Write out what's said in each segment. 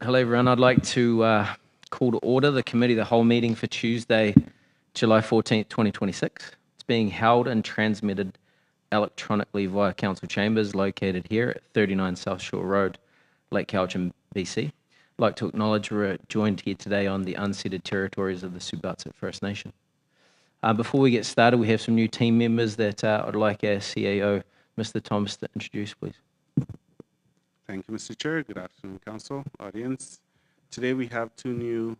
Hello, everyone. I'd like to call to order the Committee of the Whole meeting for Tuesday, July 14th, 2026. It's being held and transmitted electronically via Council Chambers located here at 39 South Shore Road, Lake Cowichan, BC. I'd like to acknowledge we're joined here today on the unceded territories of the Subatsit First Nation. Before we get started, we have some new team members that I'd like our CAO, Mr. Thomas, to introduce, please. Thank you, Mr. Chair. Good afternoon, Council, audience. Today we have two new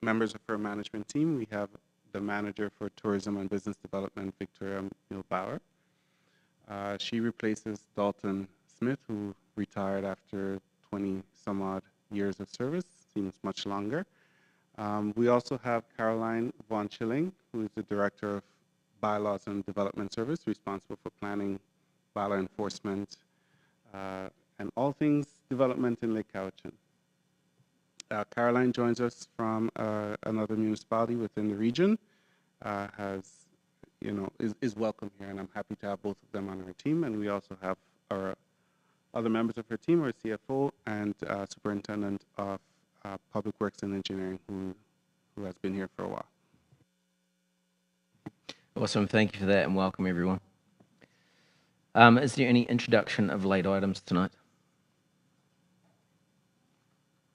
members of our management team. We have the Manager for Tourism and Business Development, Victoria Milbauer. She replaces Dalton Smith, who retired after 20 some odd years of service, seems much longer. We also have Caroline Von Schilling, who is the Director of Bylaws and Development Service, responsible for planning, bylaw enforcement, and all things development in Lake Cowichan. Caroline joins us from another municipality within the region, is welcome here, and I'm happy to have both of them on our team. And we also have our other members of her team, our CFO and Superintendent of Public Works and Engineering, who has been here for a while. Awesome. Thank you for that, and welcome, everyone. Is there any introduction of late items tonight?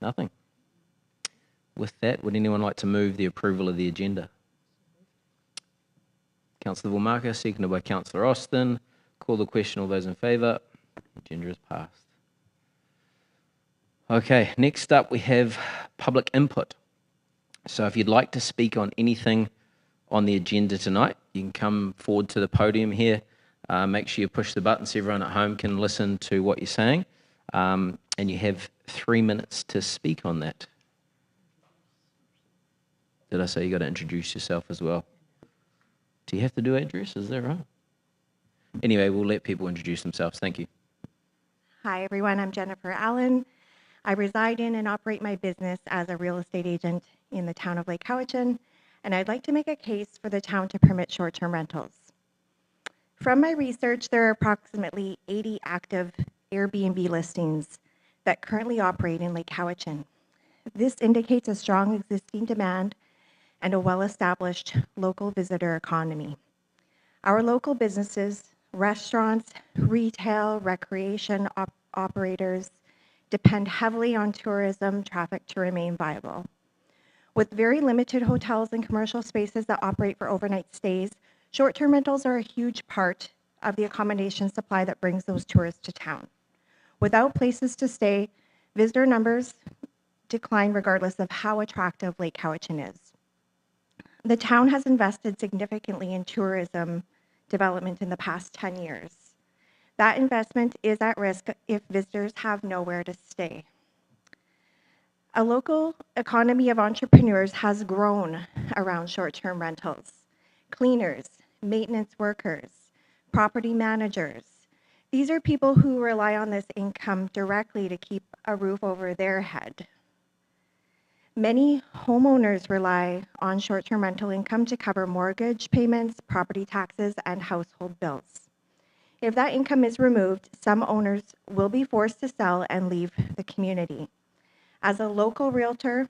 Nothing. With that, would anyone like to move the approval of the agenda? Councillor Wilmarka, seconded by Councillor Austin. Call the question. All those in favour? Agenda is passed. Okay, next up we have public input. So if you'd like to speak on anything on the agenda tonight, you can come forward to the podium here. Make sure you push the button so everyone at home can listen to what you're saying. And you have 3 minutes to speak on that. Did I say you got to introduce yourself as well? Do you have to do address? Is that right? Anyway, we'll let people introduce themselves. Thank you. Hi, everyone. I'm Jennifer Allen. I reside in and operate my business as a real estate agent in the town of Lake Cowichan, and I'd like to make a case for the town to permit short-term rentals. From my research, there are approximately 80 active Airbnb listings that currently operate in Lake Cowichan. This indicates a strong existing demand and a well-established local visitor economy. Our local businesses, restaurants, retail, recreation operators depend heavily on tourism traffic to remain viable. With very limited hotels and commercial spaces that operate for overnight stays, short-term rentals are a huge part of the accommodation supply that brings those tourists to town. Without places to stay, visitor numbers decline regardless of how attractive Lake Cowichan is. The town has invested significantly in tourism development in the past 10 years. That investment is at risk if visitors have nowhere to stay. A local economy of entrepreneurs has grown around short-term rentals. Cleaners, maintenance workers, property managers. These are people who rely on this income directly to keep a roof over their head. Many homeowners rely on short-term rental income to cover mortgage payments, property taxes, and household bills. If that income is removed, some owners will be forced to sell and leave the community. As a local realtor,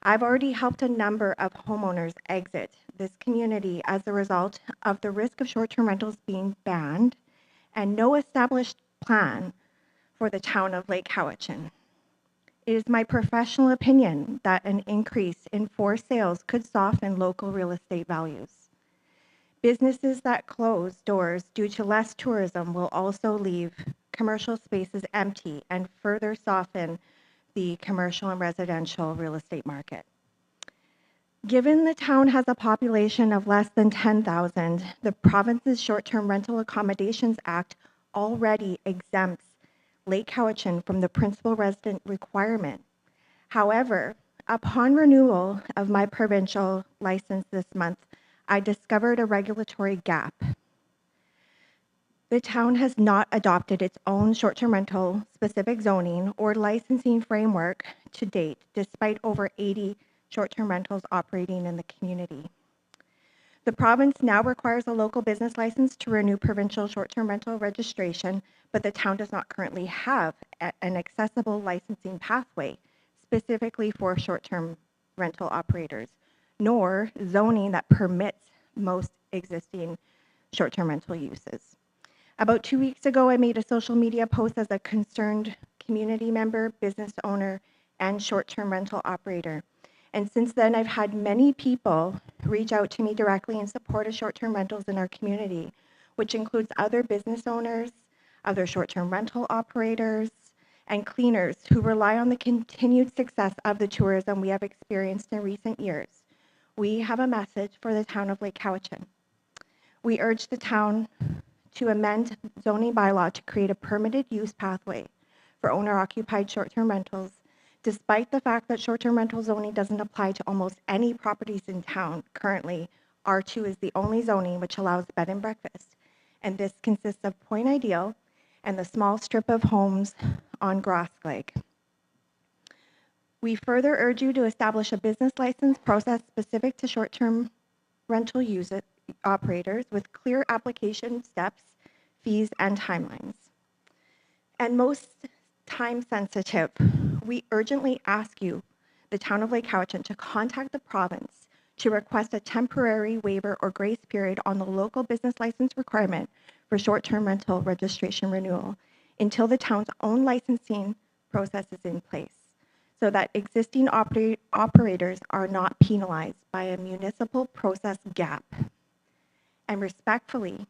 I've already helped a number of homeowners exit this community as a result of the risk of short-term rentals being banned and no established plan for the town of Lake Cowichan. It is my professional opinion that an increase in forced sales could soften local real estate values. Businesses that close doors due to less tourism will also leave commercial spaces empty and further soften the commercial and residential real estate market. Given the town has a population of less than 10,000, the province's Short-Term Rental Accommodations Act already exempts Lake Cowichan from the principal resident requirement. However, upon renewal of my provincial license this month, I discovered a regulatory gap. The town has not adopted its own short-term rental specific zoning or licensing framework to date, despite over 80 short-term rentals operating in the community. The province now requires a local business license to renew provincial short-term rental registration, but the town does not currently have an accessible licensing pathway specifically for short-term rental operators, nor zoning that permits most existing short-term rental uses. About 2 weeks ago, I made a social media post as a concerned community member, business owner, and short-term rental operator. And since then, I've had many people reach out to me directly in support of short-term rentals in our community, which includes other business owners, other short-term rental operators, and cleaners who rely on the continued success of the tourism we have experienced in recent years. We have a message for the town of Lake Cowichan. We urge the town to amend zoning bylaw to create a permitted use pathway for owner-occupied short-term rentals, despite the fact that short-term rental zoning doesn't apply to almost any properties in town. Currently, R2 is the only zoning which allows bed and breakfast, and this consists of Point Ideal and the small strip of homes on Grosslake. We further urge you to establish a business license process specific to short-term rental operators with clear application steps, fees, and timelines. And most time sensitive, we urgently ask you, the town of Lake Cowichan, to contact the province to request a temporary waiver or grace period on the local business license requirement for short-term rental registration renewal until the town's own licensing process is in place, so that existing operators are not penalized by a municipal process gap. And respectfully,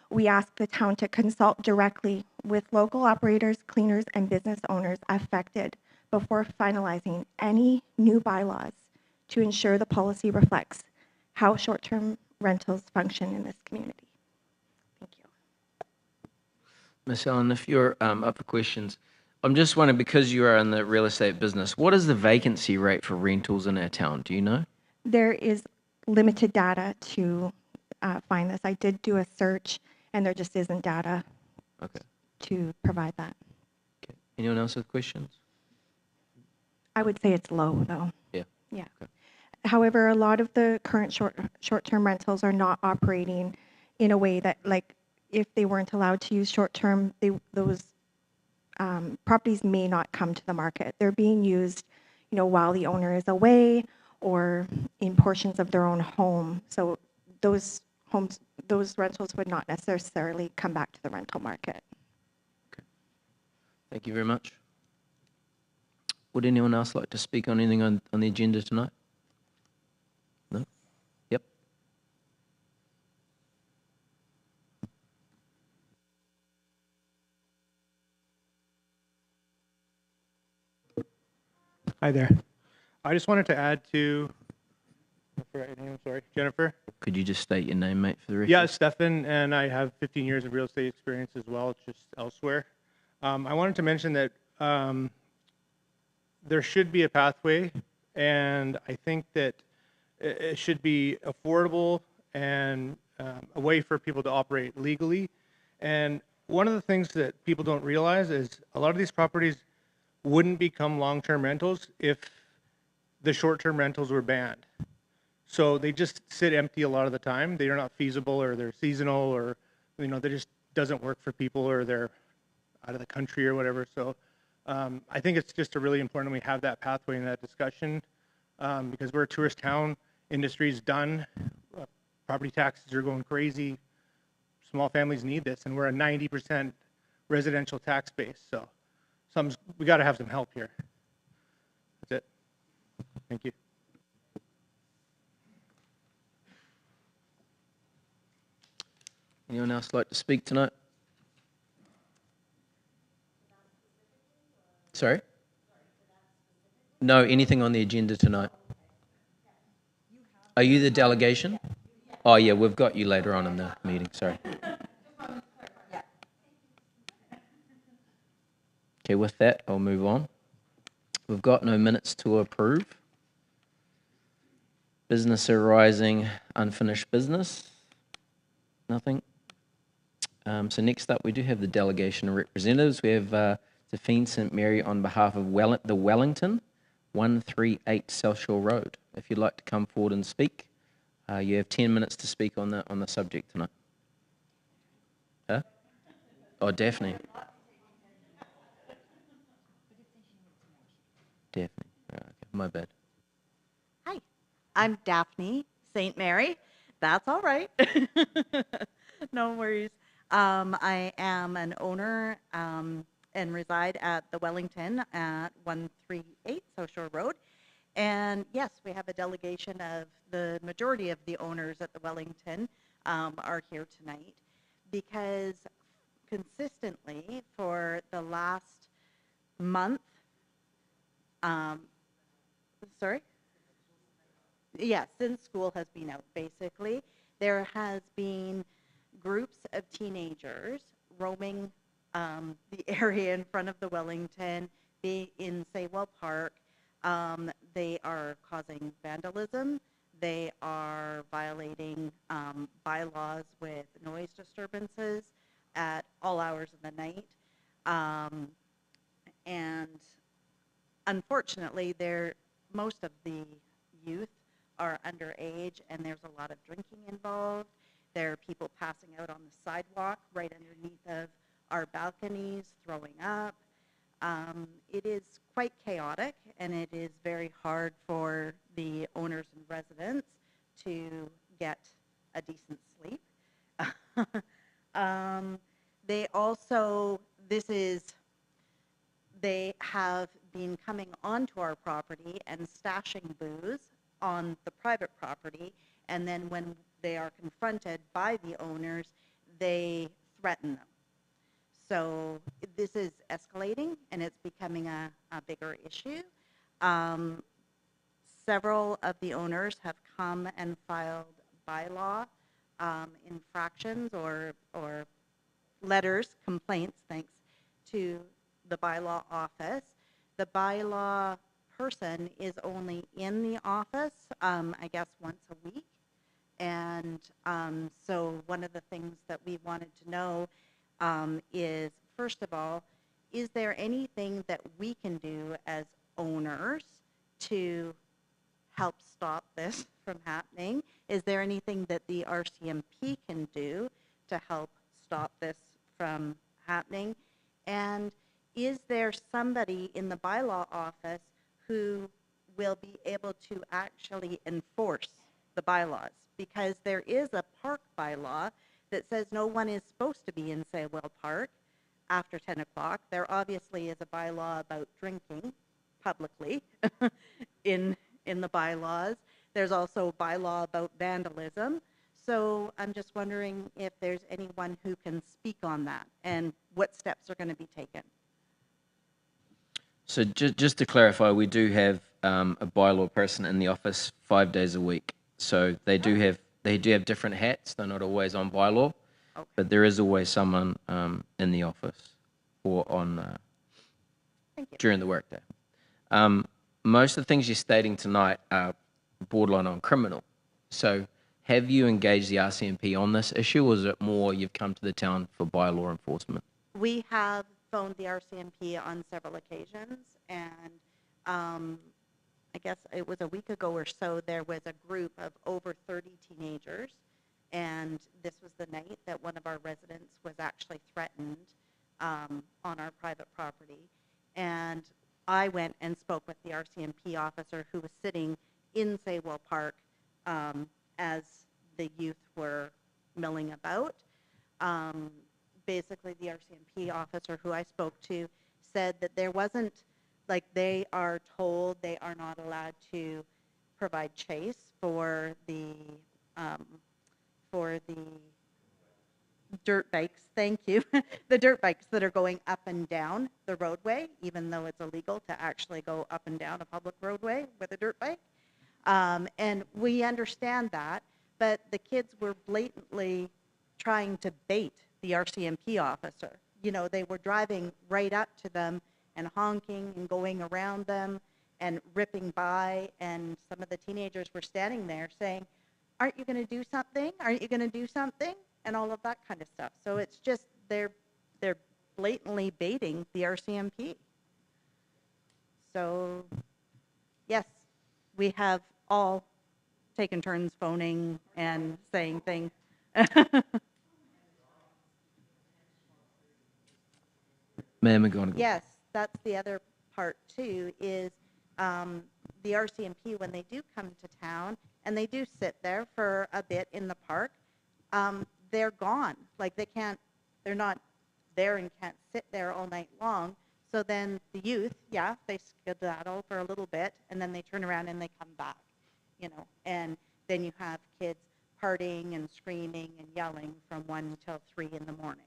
we ask the town to consult directly with local operators, cleaners, and business owners affected before finalizing any new bylaws to ensure the policy reflects how short-term rentals function in this community. Thank you. Ms. Allen, if you're up for questions, I'm just wondering, because you are in the real estate business, what is the vacancy rate for rentals in our town? Do you know? There is limited data to find this. I did do a search, and there just isn't data to provide that. Okay. Anyone else with questions? I would say it's low, though. Yeah. Yeah. Okay. However, a lot of the current short-term rentals are not operating in a way that, like, if they weren't allowed to use short-term, those properties may not come to the market. They're being used, while the owner is away or in portions of their own home. So those rentals would not necessarily come back to the rental market. Okay. Thank you very much. Would anyone else like to speak on anything on the agenda tonight? No? Yep. Hi there. I just wanted to add to, I forgot your name, sorry, Jennifer. Could you just state your name, mate, for the record? Yeah, Stefan, and I have 15 years of real estate experience as well, just elsewhere. I wanted to mention that there should be a pathway, and I think that it should be affordable and a way for people to operate legally. And one of the things that people don't realize is a lot of these properties wouldn't become long-term rentals if the short-term rentals were banned. So they just sit empty a lot of the time. They are not feasible, or they're seasonal, or they just doesn't work for people, or they're out of the country or whatever. So I think it's just really important we have that pathway in that discussion because we're a tourist town. Industry's done. Property taxes are going crazy. Small families need this, and we're a 90% residential tax base. So we got to have some help here. That's it. Thank you. Anyone else like to speak tonight? Sorry? No, anything on the agenda tonight? Are you the delegation? Oh, yeah, we've got you later on in the meeting. Sorry. Okay, with that, I'll move on. We've got no minutes to approve. Business arising, unfinished business. Nothing. So next up, we do have the delegation of representatives. We have Zephine St. Mary on behalf of the Wellington, 138 South Shore Road. If you'd like to come forward and speak, you have 10 minutes to speak on the subject tonight. Huh? Oh, Daphne. Daphne. my bad. Hi, I'm Daphne St. Mary. That's all right. No worries. I am an owner and reside at the Wellington at 138 South Shore Road. And yes, we have a delegation of the majority of the owners at the Wellington are here tonight because consistently for the last month, sorry? Yeah, since school has been out, basically, there has been groups of teenagers roaming the area in front of the Wellington, be in Saywell Park. They are causing vandalism. They are violating bylaws with noise disturbances at all hours of the night. And unfortunately, most of the youth are underage, and there's a lot of drinking involved. There are people passing out on the sidewalk right underneath of our balconies, throwing up. It is quite chaotic, and it is very hard for the owners and residents to get a decent sleep. They also, they have been coming onto our property and stashing booze on the private property, and then when they are confronted by the owners, they threaten them. So this is escalating, and it's becoming a bigger issue. Several of the owners have come and filed bylaw infractions or letters, complaints, thanks, to the bylaw office. The bylaw person is only in the office, I guess, once a week. And so one of the things that we wanted to know is, first of all, is there anything that we can do as owners to help stop this from happening? Is there anything that the RCMP can do to help stop this from happening? And is there somebody in the bylaw office who will be able to actually enforce the bylaws? Because there is a park bylaw that says no one is supposed to be in Saywell Park after 10 o'clock. There obviously is a bylaw about drinking publicly in the bylaws. There's also a bylaw about vandalism. So I'm just wondering if there's anyone who can speak on that and what steps are going to be taken. So just to clarify, we do have a bylaw person in the office 5 days a week. So they do have different hats. They're not always on bylaw, Okay. but there is always someone in the office or on Thank you. during the workday. Most of the things you're stating tonight are borderline on criminal. So have you engaged the RCMP on this issue, or is it more you've come to the town for bylaw enforcement? We have phoned the RCMP on several occasions, and I guess it was a week ago or so, there was a group of over 30 teenagers, and this was the night that one of our residents was actually threatened on our private property. And I went and spoke with the RCMP officer who was sitting in Saywell Park as the youth were milling about. Basically, the RCMP officer who I spoke to said that there wasn't, like, they are told they are not allowed to provide chase for the dirt bikes, thank you, the dirt bikes that are going up and down the roadway, even though it's illegal to actually go up and down a public roadway with a dirt bike. And we understand that, but the kids were blatantly trying to bait the RCMP officer. You know, they were driving right up to them and honking and going around them and ripping by, and some of the teenagers were standing there saying, aren't you going to do something? Aren't you going to do something? And all of that kind of stuff. So it's just, they're blatantly baiting the RCMP. So, yes, we have all taken turns phoning and saying things. Ma'am, McGonigal. Yes, that's the other part too, is the RCMP, when they do come to town and they do sit there for a bit in the park, they're gone. Like they're not there and can't sit there all night long. So then the youth, yeah, they skedaddle for a little bit and then they turn around and they come back, and then you have kids partying and screaming and yelling from 1 till 3 in the morning.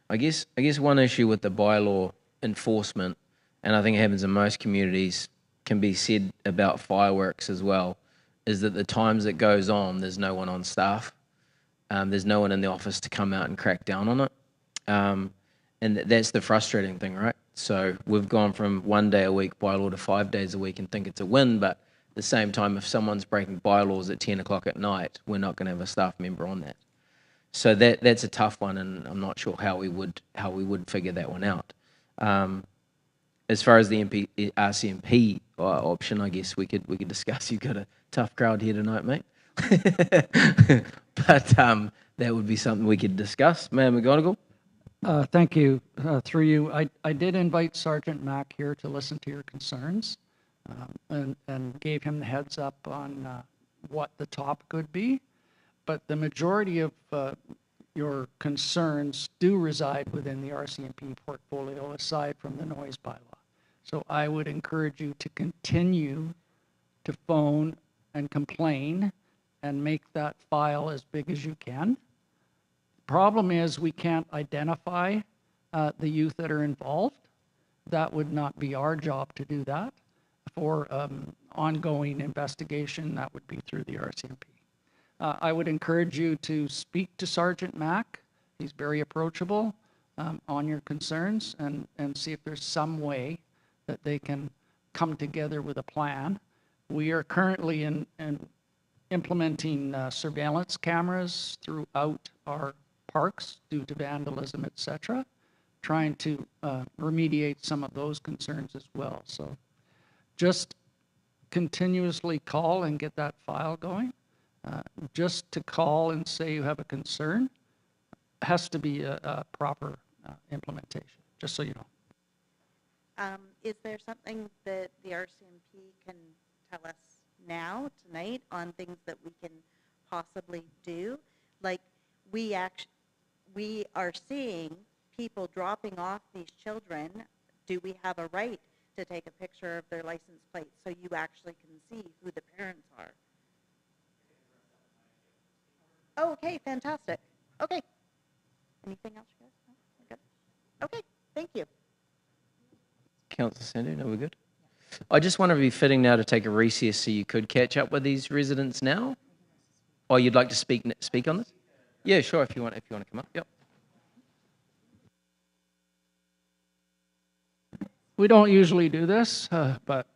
I guess one issue with the bylaw enforcement, and I think it happens in most communities, can be said about fireworks as well, is that the times it goes on, there's no one on staff. There's no one in the office to come out and crack down on it. And that's the frustrating thing, right? So we've gone from 1 day a week bylaw to 5 days a week and think it's a win, but at the same time, if someone's breaking bylaws at 10 o'clock at night, we're not going to have a staff member on that. So that's a tough one, and I'm not sure how we would figure that one out. As far as the RCMP option, I guess we could discuss. You've got a tough crowd here tonight, mate. But that would be something we could discuss. Mayor McGonigal? Thank you. Through you, I did invite Sergeant Mack here to listen to your concerns, and gave him the heads up on what the topic would be. But the majority of your concerns do reside within the RCMP portfolio, aside from the noise bylaw. So I would encourage you to continue to phone and complain and make that file as big as you can. Problem is, we can't identify the youth that are involved. That would not be our job to do that. For ongoing investigation, that would be through the RCMP. I would encourage you to speak to Sergeant Mack. He's very approachable on your concerns, and see if there's some way that they can come together with a plan. We are currently in implementing surveillance cameras throughout our parks due to vandalism, etc., trying to remediate some of those concerns as well. So just continuously call and get that file going. Just to call and say you have a concern has to be a proper implementation, just so you know. Is there something that the RCMP can tell us now, tonight, on things that we can possibly do? Like, we are seeing people dropping off these children. Do we have a right to take a picture of their license plate so you actually can see who the parents are? Oh, okay, fantastic. Okay. Anything else, you guys? No? We're good? Okay, thank you. Councillor Sandhu, no, we're good. I just wonder if it'd be fitting now to take a recess so you could catch up with these residents now. Or you'd like to speak on this? Yeah, sure. If you want to come up. Yep. We don't usually do this, but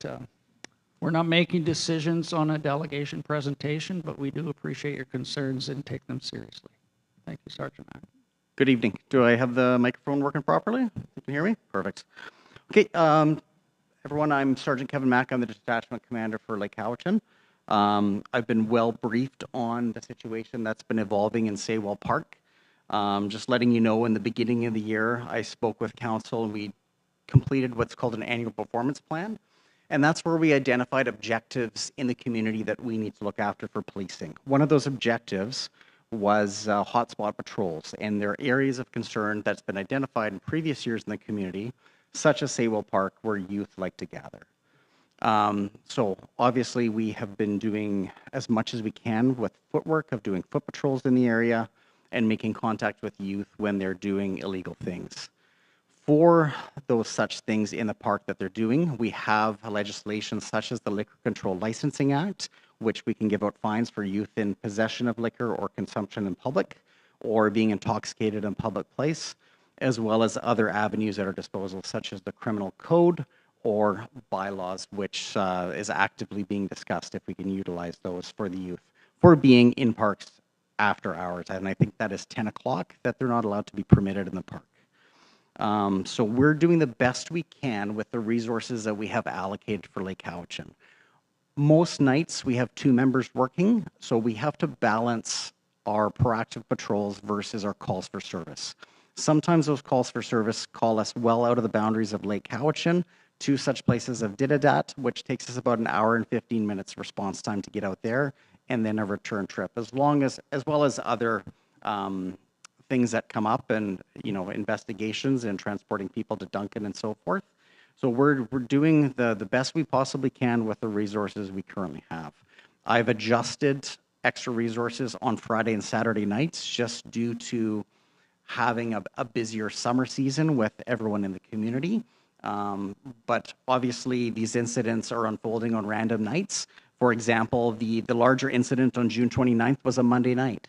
we're not making decisions on a delegation presentation, but we do appreciate your concerns and take them seriously. Thank you, Sergeant Mack. Good evening. Do I have the microphone working properly? You can hear me? Perfect. Okay, everyone, I'm Sergeant Kevin Mack. I'm the detachment commander for Lake Cowichan. I've been well briefed on the situation that's been evolving in Saywell Park. Just letting you know, in the beginning of the year, I spoke with council and we completed what's called an annual performance plan. And that's where we identified objectives in the community that we need to look after for policing. One of those objectives was hotspot patrols, and there are areas of concern that's been identified in previous years in the community, such as Saywell Park, where youth like to gather. So obviously we have been doing as much as we can with footwork of doing foot patrols in the area and making contact with youth when they're doing illegal things. For those such things in the park that they're doing, we have legislation such as the Liquor Control Licensing Act, which we can give out fines for youth in possession of liquor or consumption in public, or being intoxicated in public place, as well as other avenues at our disposal, such as the criminal code or bylaws, which is actively being discussed if we can utilize those for the youth, for being in parks after hours. And I think that is 10 o'clock that they're not allowed to be permitted in the park. So we're doing the best we can with the resources that we have allocated for Lake Cowichan. Most nights we have 2 members working, so we have to balance our proactive patrols versus our calls for service. Sometimes those calls for service call us well out of the boundaries of Lake Cowichan to such places of Didadat, which takes us about an hour and 15 minutes response time to get out there, and then a return trip, as well as other things that come up, and investigations and transporting people to Duncan and so forth. So we're doing the best we possibly can with the resources we currently have. I've adjusted extra resources on Friday and Saturday nights just due to having a busier summer season with everyone in the community. But obviously these incidents are unfolding on random nights. For example, the larger incident on June 29th was a Monday night.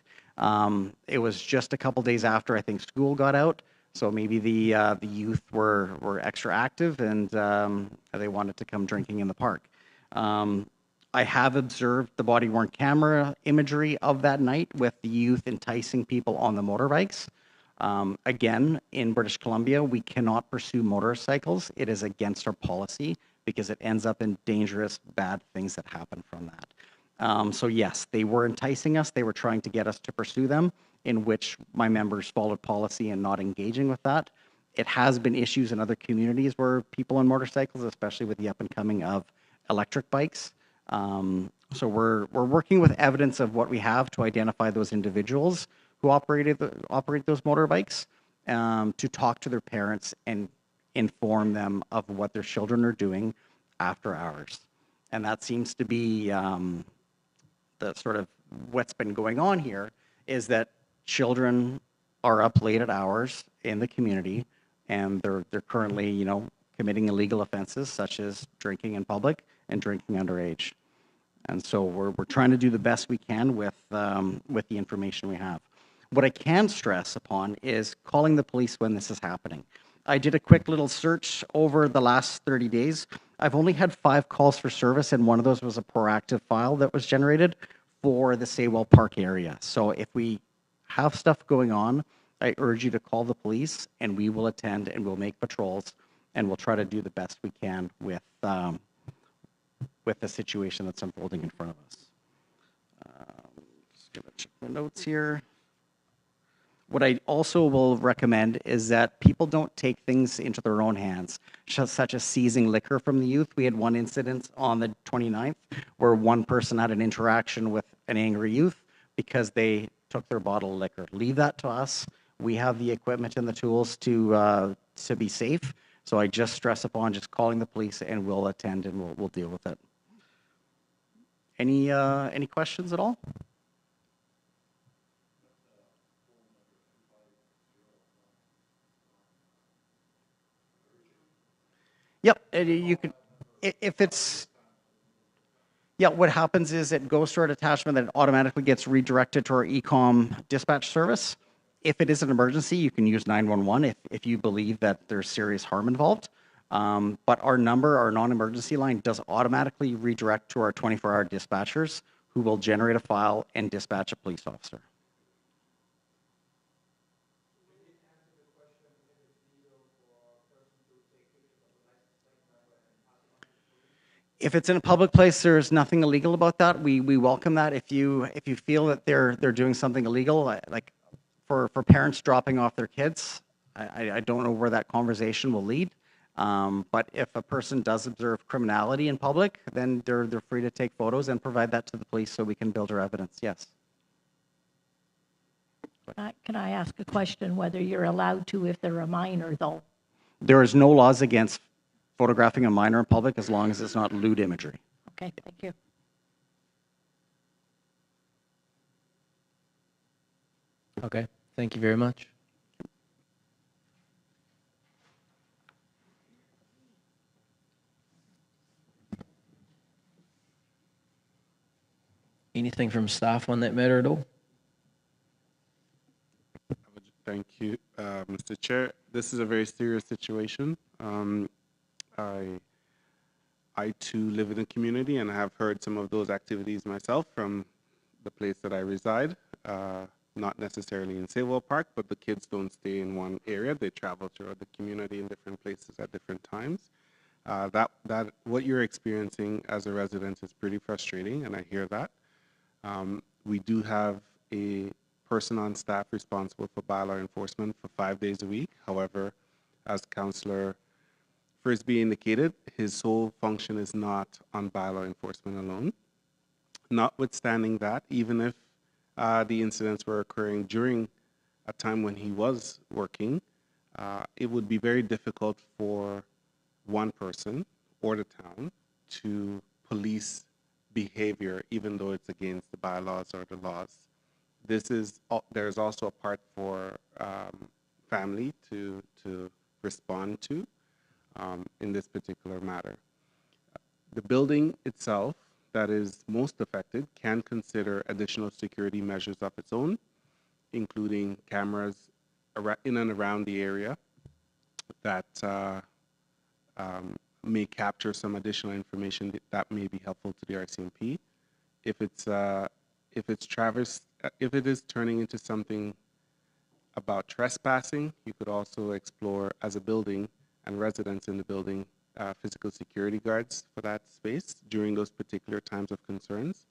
It was just a couple days after I think school got out. So maybe the youth were extra active, and they wanted to come drinking in the park. I have observed the body-worn camera imagery of that night with the youth enticing people on the motorbikes. Again, in British Columbia, we cannot pursue motorcycles. It is against our policy because it ends up in dangerous, bad things that happen from that. So yes, they were enticing us. They were trying to get us to pursue them, in which my members followed policy and not engaging with that. It has been issues in other communities where people on motorcycles, especially with the up and coming of electric bikes. So we're working with evidence of what we have to identify those individuals who operate those motorbikes, to talk to their parents and inform them of what their children are doing after hours. And that seems to be the sort of what's been going on here, is that children are up late at hours in the community, and they're currently committing illegal offenses such as drinking in public and drinking underage. And so we're trying to do the best we can with the information we have. What I can stress upon is calling the police when this is happening. I did a quick little search over the last 30 days. I've only had 5 calls for service, and one of those was a proactive file that was generated for the Saywell Park area. So if we have stuff going on, I urge you to call the police, and we will attend, and we'll make patrols, and we'll try to do the best we can with the situation that's unfolding in front of us. Just gonna check my notes here. What I also will recommend is that people don't take things into their own hands, such as seizing liquor from the youth. We had one incident on the 29th where one person had an interaction with an angry youth because they took their bottle of liquor. Leave that to us. We have the equipment and the tools to be safe. So I just stress upon just calling the police, and we'll attend, and we'll deal with it. Any questions at all? Yep, you could, if it's, yeah, what happens is it goes to our detachment, that it automatically gets redirected to our e-com dispatch service. If it is an emergency, you can use 911 if you believe that there's serious harm involved. But our number, our non-emergency line, does automatically redirect to our 24-hour dispatchers, who will generate a file and dispatch a police officer. If it's in a public place, there's nothing illegal about that. We welcome that. If you feel that they're doing something illegal, like for parents dropping off their kids, I don't know where that conversation will lead. But if a person does observe criminality in public, then they're free to take photos and provide that to the police so we can build our evidence. Yes. Can I ask a question, whether you're allowed to if they're a minor, though? There is no laws against photographing a minor in public as long as it's not lewd imagery. Okay, thank you. Okay, thank you very much. Anything from staff on that matter at all? Thank you, Mr. Chair. This is a very serious situation. I too live in a community, and I have heard some of those activities myself from the place that I reside. Not necessarily in Saywell Park, but the kids don't stay in one area. They travel throughout the community in different places at different times. That what you're experiencing as a resident is pretty frustrating, and I hear that. We do have a person on staff responsible for bylaw enforcement for 5 days a week. However, as Councillor First be indicated, his sole function is not on bylaw enforcement alone. Notwithstanding that, even if the incidents were occurring during a time when he was working, it would be very difficult for one person or the town to police behavior, even though it's against the bylaws or the laws. There's also a part for family to respond to in this particular matter. The building itself that is most affected can consider additional security measures of its own, including cameras in and around the area that may capture some additional information that may be helpful to the RCMP. If it is turning into something about trespassing, you could also explore, as a building and residents in the building, physical security guards for that space during those particular times of concerns.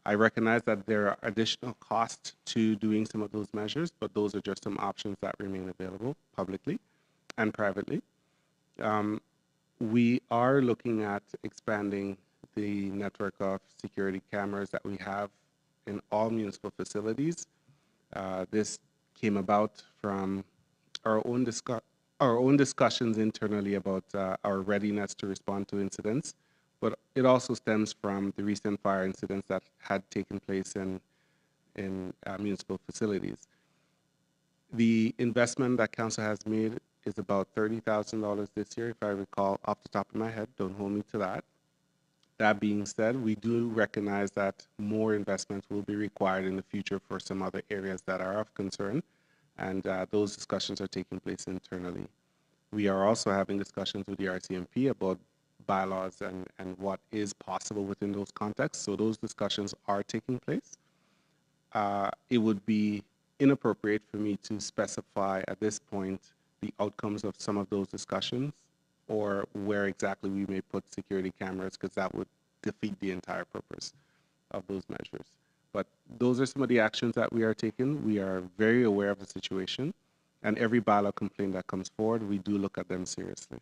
I recognize that there are additional costs to doing some of those measures, but those are just some options that remain available publicly and privately. We are looking at expanding the network of security cameras that we have in all municipal facilities. This came about from our own discussions internally about our readiness to respond to incidents, but it also stems from the recent fire incidents that had taken place in municipal facilities. The investment that council has made is about $30,000 this year, if I recall off the top of my head. Don't hold me to that. That being said, we do recognize that more investments will be required in the future for some other areas that are of concern, and those discussions are taking place internally. We are also having discussions with the RCMP about bylaws and what is possible within those contexts, so those discussions are taking place. It would be inappropriate for me to specify at this point the outcomes of some of those discussions or where exactly we may put security cameras, because that would defeat the entire purpose of those measures. But those are some of the actions that we are taking. We are very aware of the situation, and every bylaw complaint that comes forward, we do look at them seriously.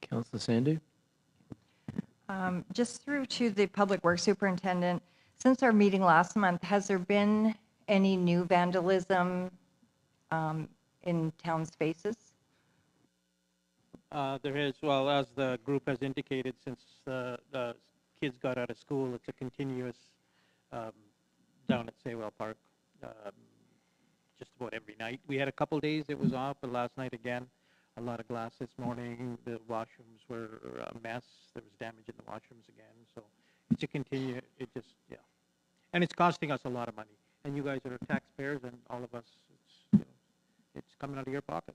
Councillor Sandhu? Just through to the Public Works Superintendent, since our meeting last month, has there been any new vandalism in town spaces? There is, well, as the group has indicated, since the kids got out of school, it's a continuous down at Saywell Park just about every night. We had a couple days it was off, but last night again, a lot of glass this morning. The washrooms were a mess. There was damage in the washrooms again. So it's a continue. It just, yeah. And it's costing us a lot of money. And you guys are taxpayers, and all of us, it's coming out of your pocket.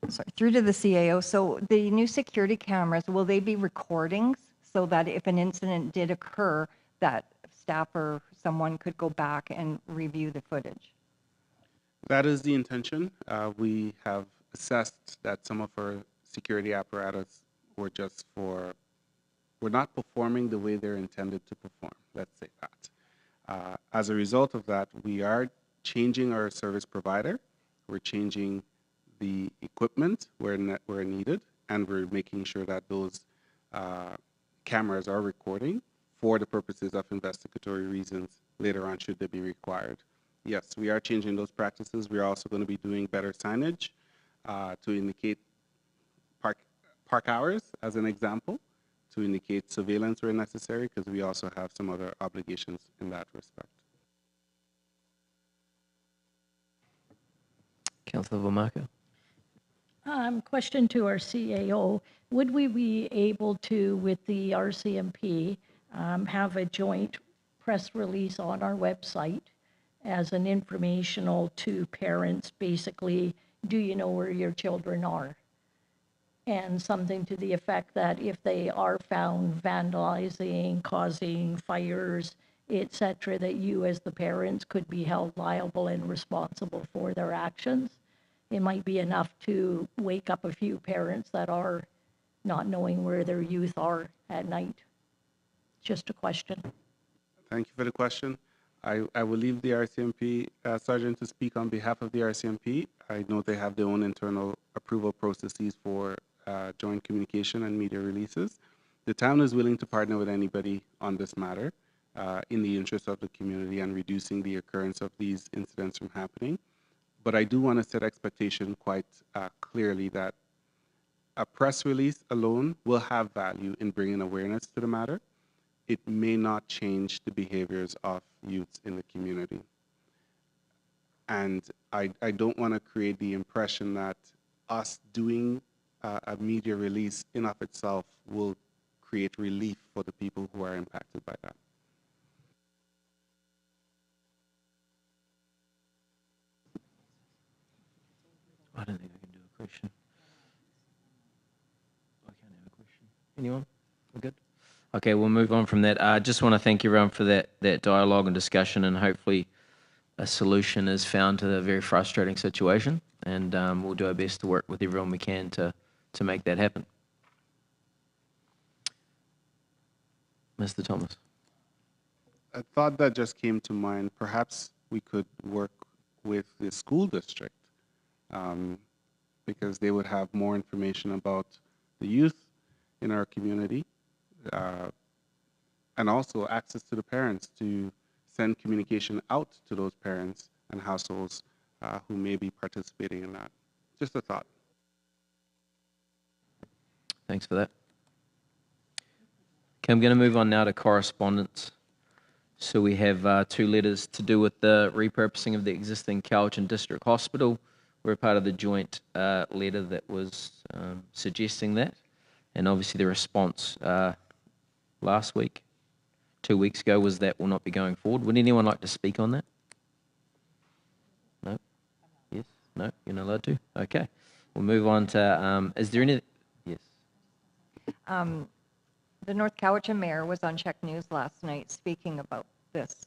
Sorry, through to the CAO. So the new security cameras, will they be recordings so that if an incident did occur, that staff or someone could go back and review the footage? That is the intention. We have assessed that some of our security apparatus were not performing the way they're intended to perform, let's say that. As a result of that, we are changing our service provider. We're changing the equipment where needed, and we're making sure that those cameras are recording for the purposes of investigatory reasons later on should they be required. Yes, we are changing those practices. We're also going to be doing better signage to indicate park hours, as an example, to indicate surveillance where necessary, because we also have some other obligations in that respect. Councillor Vomarco? Question to our CAO. Would we be able to, with the RCMP, have a joint press release on our website as an informational to parents, basically, do you know where your children are? And something to the effect that if they are found vandalizing, causing fires, etc., that you as the parents could be held liable and responsible for their actions. It might be enough to wake up a few parents that are not knowing where their youth are at night. Just a question. Thank you for the question. I will leave the RCMP Sergeant to speak on behalf of the RCMP. I know they have their own internal approval processes for joint communication and media releases. The town is willing to partner with anybody on this matter in the interest of the community and reducing the occurrence of these incidents from happening. But I do want to set expectation quite clearly that a press release alone will have value in bringing awareness to the matter. It may not change the behaviors of youths in the community. And I don't want to create the impression that us doing a media release in of itself will create relief for the people who are impacted by that. I don't think I can do a question. I can't have a question. Anyone? We're good? Okay, we'll move on from that. I just want to thank everyone for that dialogue and discussion, and hopefully a solution is found to the very frustrating situation, and we'll do our best to work with everyone we can to make that happen. Mr. Thomas. A thought that just came to mind, perhaps we could work with the school district because they would have more information about the youth in our community and also access to the parents to send communication out to those parents and households who may be participating in that. Just a thought. Thanks for that. Okay, I'm going to move on now to correspondence. So we have 2 letters to do with the repurposing of the existing Cowichan District Hospital. We're a part of the joint letter that was suggesting that. And obviously the response last week, 2 weeks ago, was that will not be going forward. Would anyone like to speak on that? No? Yes? No? You're not allowed to? Okay. We'll move on to, is there any... Yes. The North Cowichan mayor was on Check News last night speaking about this.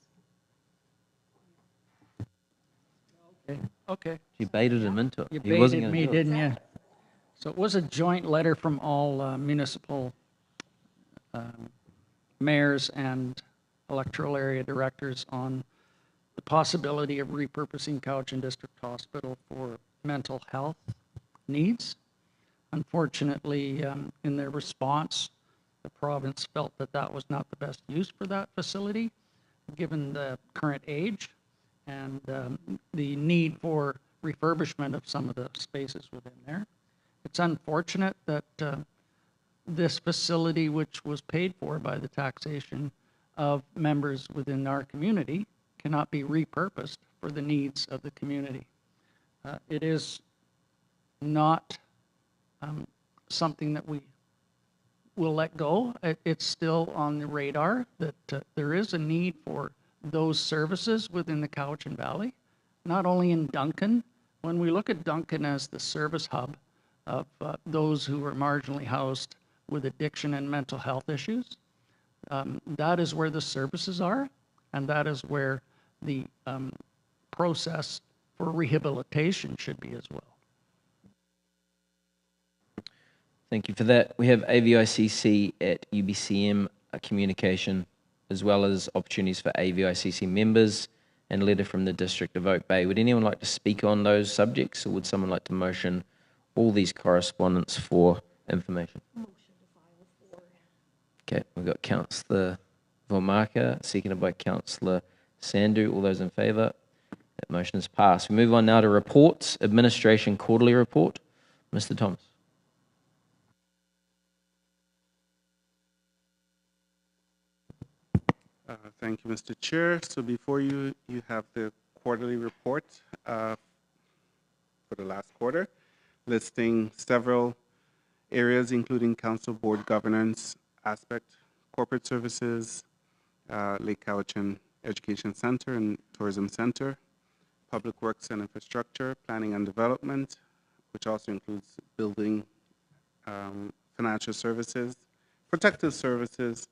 Okay. You baited him into it. You He wasn't baited gonna me, do it. didn't you? So it was a joint letter from all municipal mayors and electoral area directors on the possibility of repurposing Cowichan District Hospital for mental health needs. Unfortunately, in their response, the province felt that that was not the best use for that facility, given the current age and the need for refurbishment of some of the spaces within there. It's unfortunate that this facility, which was paid for by the taxation of members within our community, cannot be repurposed for the needs of the community. It is not something that we will let go. It's still on the radar that there is a need for those services within the Cowichan Valley, not only in Duncan. When we look at Duncan as the service hub of those who are marginally housed with addiction and mental health issues, that is where the services are, and that is where the process for rehabilitation should be as well. Thank you for that. We have AVICC at UBCM communication, as well as opportunities for AVICC members, and a letter from the District of Oak Bay. Would anyone like to speak on those subjects, or would someone like to motion all these correspondence for information? Motion to file for. Okay, we've got Councillor Vormarka, seconded by Councillor Sandu. All those in favour? That motion is passed. We move on now to reports. Administration Quarterly Report. Mr. Thomas. Thank you, Mr. Chair. So before you have the quarterly report for the last quarter, listing several areas, including council board governance aspect, corporate services, Lake Cowichan Education Center and Tourism Center, public works and infrastructure, planning and development, which also includes building, financial services, protective services,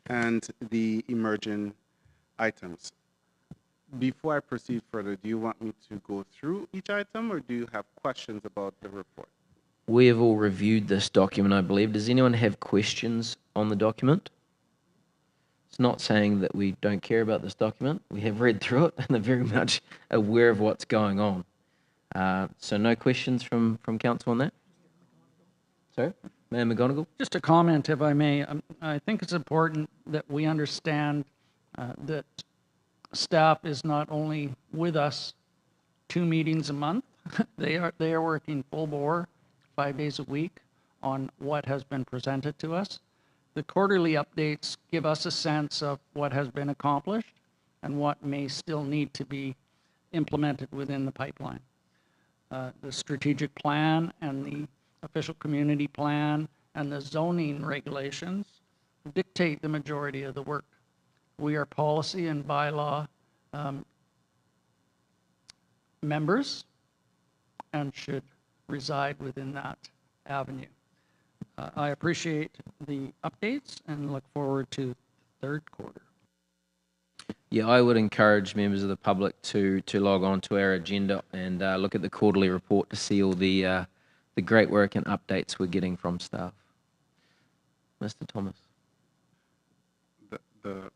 and the emerging items. Before I proceed further, do you want me to go through each item, or do you have questions about the report? We have all reviewed this document, I believe. Does anyone have questions on the document? It's not saying that we don't care about this document. We have read through it and are very much aware of what's going on. So no questions from council on that? Sorry, Mayor McGonigal? Just a comment, if I may. I think it's important that we understand that staff is not only with us 2 meetings a month. They are working full bore 5 days a week on what has been presented to us. The quarterly updates give us a sense of what has been accomplished and what may still need to be implemented within the pipeline. The strategic plan and the official community plan and the zoning regulations dictate the majority of the work. We are policy and bylaw members and should reside within that avenue. I appreciate the updates and look forward to third quarter. Yeah, I would encourage members of the public to log on to our agenda and look at the quarterly report to see all the great work and updates we're getting from staff. Mr. Thomas.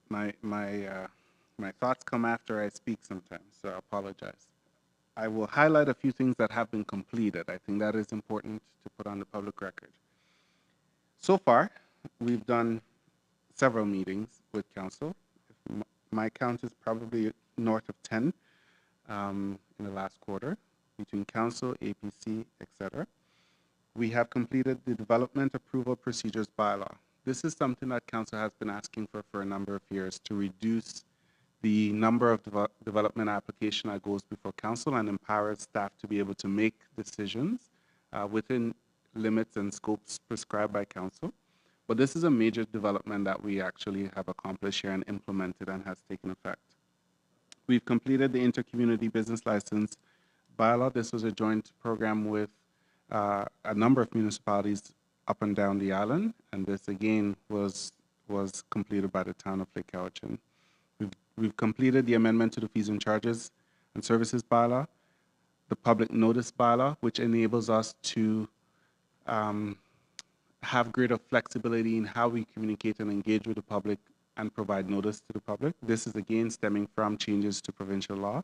My thoughts come after I speak sometimes, so I apologize. I will highlight a few things that have been completed. I think that is important to put on the public record. So far, we've done several meetings with council. My count is probably north of 10 in the last quarter between council, APC, etc. We have completed the development approval procedures bylaw. This is something that council has been asking for a number of years to reduce the number of development application that goes before council and empower staff to be able to make decisions within limits and scopes prescribed by council. But this is a major development that we actually have accomplished here and implemented and has taken effect. We've completed the intercommunity business license bylaw. This was a joint program with a number of municipalities up and down the island, and this again was completed by the town of Lake Cowichan. We've completed the amendment to the fees and charges and services bylaw, the public notice bylaw, which enables us to have greater flexibility in how we communicate and engage with the public and provide notice to the public. This is again stemming from changes to provincial law.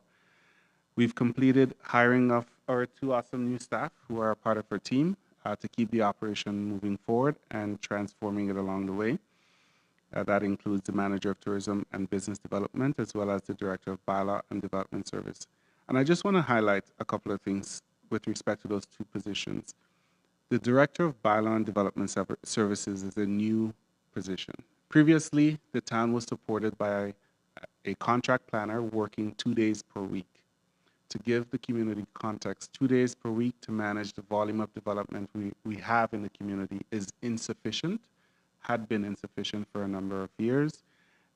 We've completed hiring of our 2 awesome new staff who are a part of our team to keep the operation moving forward and transforming it along the way. That includes the Manager of Tourism and Business Development, as well as the Director of Bylaw and Development Service. And I just want to highlight a couple of things with respect to those 2 positions. The Director of Bylaw and Development Services is a new position. Previously, the town was supported by a contract planner working 2 days per week. To give the community context, 2 days per week to manage the volume of development we have in the community is insufficient, had been insufficient for a number of years,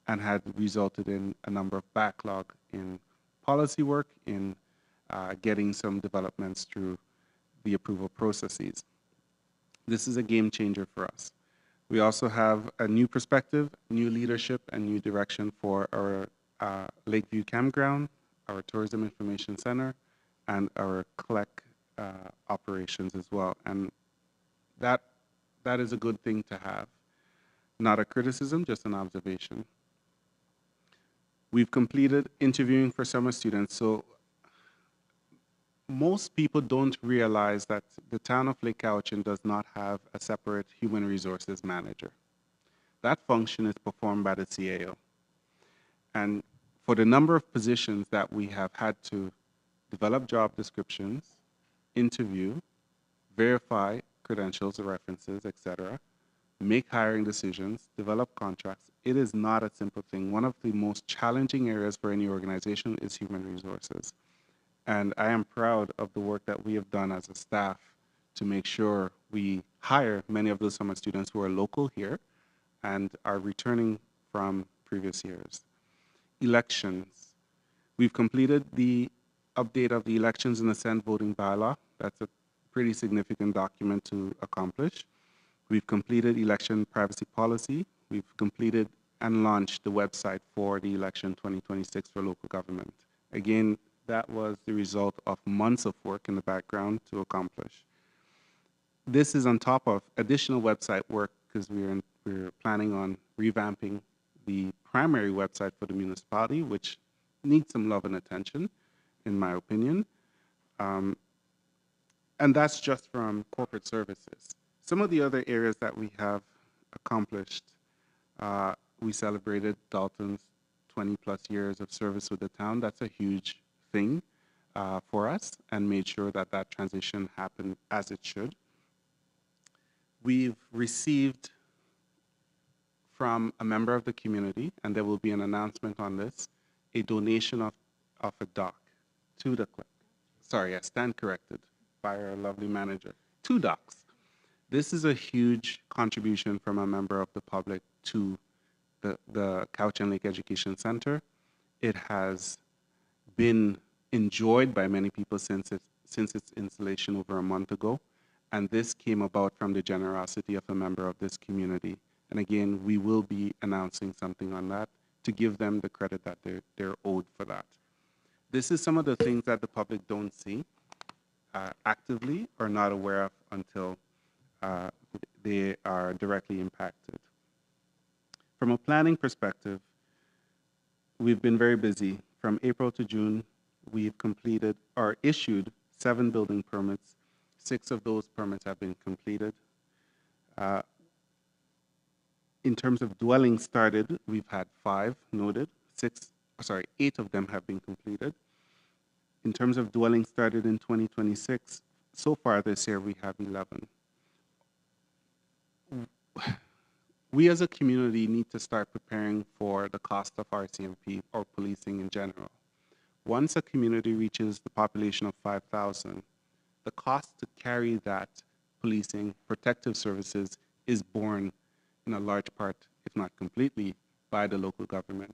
and had resulted in a number of backlog in policy work, in getting some developments through the approval processes. This is a game changer for us. We also have a new perspective, new leadership, and new direction for our Lakeview Campground, our Tourism Information Center, and our CLEC operations as well. And that is a good thing to have. Not a criticism, just an observation. We've completed interviewing for summer students. So most people don't realize that the town of Lake Cowichan does not have a separate human resources manager. That function is performed by the CAO. And for the number of positions that we have had to develop job descriptions, interview, verify credentials or references, etc., make hiring decisions, develop contracts, it is not a simple thing. One of the most challenging areas for any organization is human resources. And I am proud of the work that we have done as a staff to make sure we hire many of those summer students who are local here and are returning from previous years. Elections. We've completed the update of the elections and assent voting bylaw. That's a pretty significant document to accomplish. We've completed election privacy policy. We've completed and launched the website for the election 2026 for local government. Again, that was the result of months of work in the background to accomplish. This is on top of additional website work because we're planning on revamping the primary website for the municipality, which needs some love and attention, in my opinion. And that's just from corporate services. Some of the other areas that we have accomplished, we celebrated Dalton's 20 plus years of service with the town. That's a huge thing for us, and made sure that that transition happened as it should. We've received from a member of the community, and there will be an announcement on this, a donation of a dock to the clerk. Sorry, I stand corrected by our lovely manager. 2 docks. This is a huge contribution from a member of the public to the Cowichan Lake Education Center. It has been enjoyed by many people since its installation over a month ago. And this came about from the generosity of a member of this community. And again, we will be announcing something on that to give them the credit that they're owed for that. This is some of the things that the public don't see actively or not aware of until they are directly impacted. From a planning perspective, we've been very busy. From April to June, we've completed or issued 7 building permits. 6 of those permits have been completed. In terms of dwellings started, we've had 5 noted. 8 of them have been completed. In terms of dwellings started in 2026, so far this year we have 11. We as a community need to start preparing for the cost of RCMP or policing in general. Once a community reaches the population of 5,000, the cost to carry that policing, protective services is borne in a large part, if not completely, by the local government.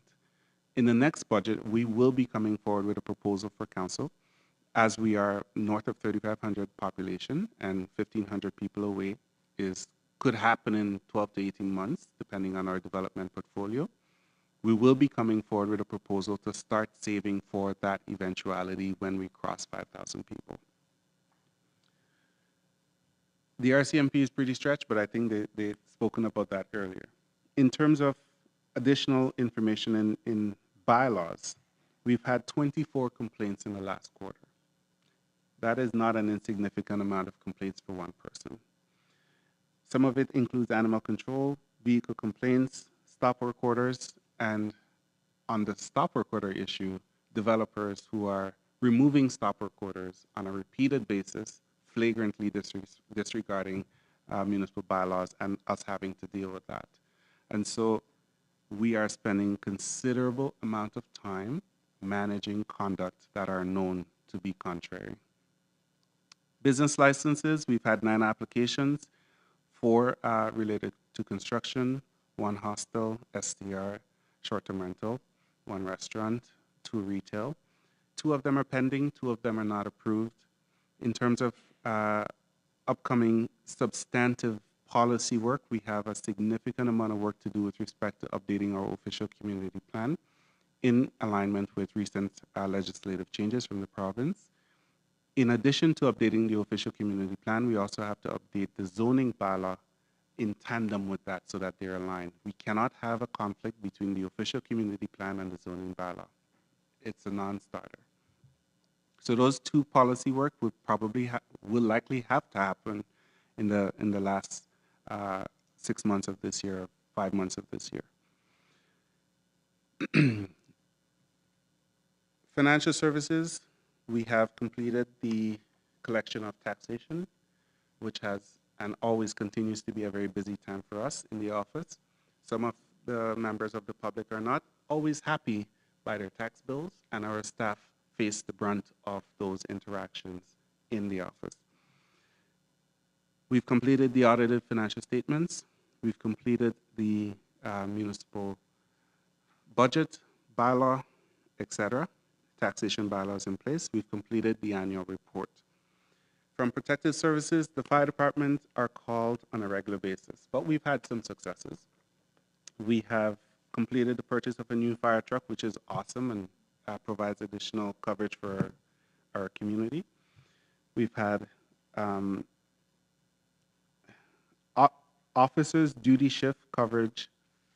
In the next budget, we will be coming forward with a proposal for council, as we are north of 3,500 population and 1,500 people away could happen in 12 to 18 months, depending on our development portfolio. We will be coming forward with a proposal to start saving for that eventuality when we cross 5,000 people. The RCMP is pretty stretched, but I think they've spoken about that earlier. In terms of additional information in bylaws, we've had 24 complaints in the last quarter. That is not an insignificant amount of complaints for one person. Some of it includes animal control, vehicle complaints, stop work orders, and on the stop work order issue, developers who are removing stop work orders on a repeated basis, flagrantly disregarding municipal bylaws, and us having to deal with that. And so we are spending considerable amount of time managing conduct that are known to be contrary. Business licenses, we've had 9 applications, 4 related to construction, 1 hostel, STR, short-term rental, 1 restaurant, 2 retail. 2 of them are pending, 2 of them are not approved. In terms of upcoming substantive policy work, we have a significant amount of work to do with respect to updating our official community plan in alignment with recent legislative changes from the province. In addition to updating the official community plan, we also have to update the zoning bylaw in tandem with that so that they're aligned. We cannot have a conflict between the official community plan and the zoning bylaw. It's a non-starter. So those 2 policy work will likely have to happen in the last 6 months of this year, 5 months of this year. Financial services, we have completed the collection of taxation, which has and always continues to be a very busy time for us in the office. Some of the members of the public are not always happy by their tax bills, and our staff face the brunt of those interactions in the office. We've completed the audited financial statements. We've completed the municipal budget, bylaw, etc. Taxation bylaws in place. We've completed the annual report. From protective services, the fire department are called on a regular basis, but we've had some successes. We have completed the purchase of a new fire truck, which is awesome and provides additional coverage for our community. We've had officers duty shift coverage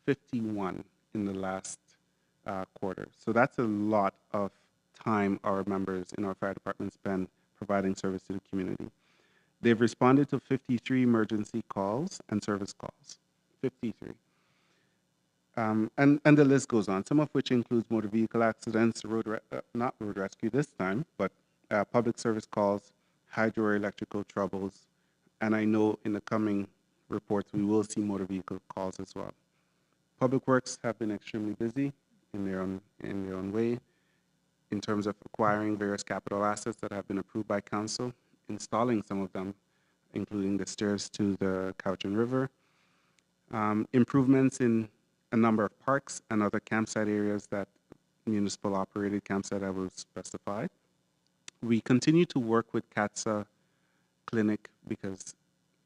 51 in the last quarter. So that's a lot of time our members in our fire department spend providing service to the community. They've responded to 53 emergency calls and service calls. 53. And the list goes on, some of which includes motor vehicle accidents, not road rescue this time, but public service calls, hydroelectrical troubles, and I know in the coming reports we will see motor vehicle calls as well. Public Works have been extremely busy in their own way in terms of acquiring various capital assets that have been approved by council, installing some of them, including the stairs to the Cowichan River, improvements in a number of parks and other campsite areas that municipal operated campsite I will specify. We continue to work with CATSA Clinic because,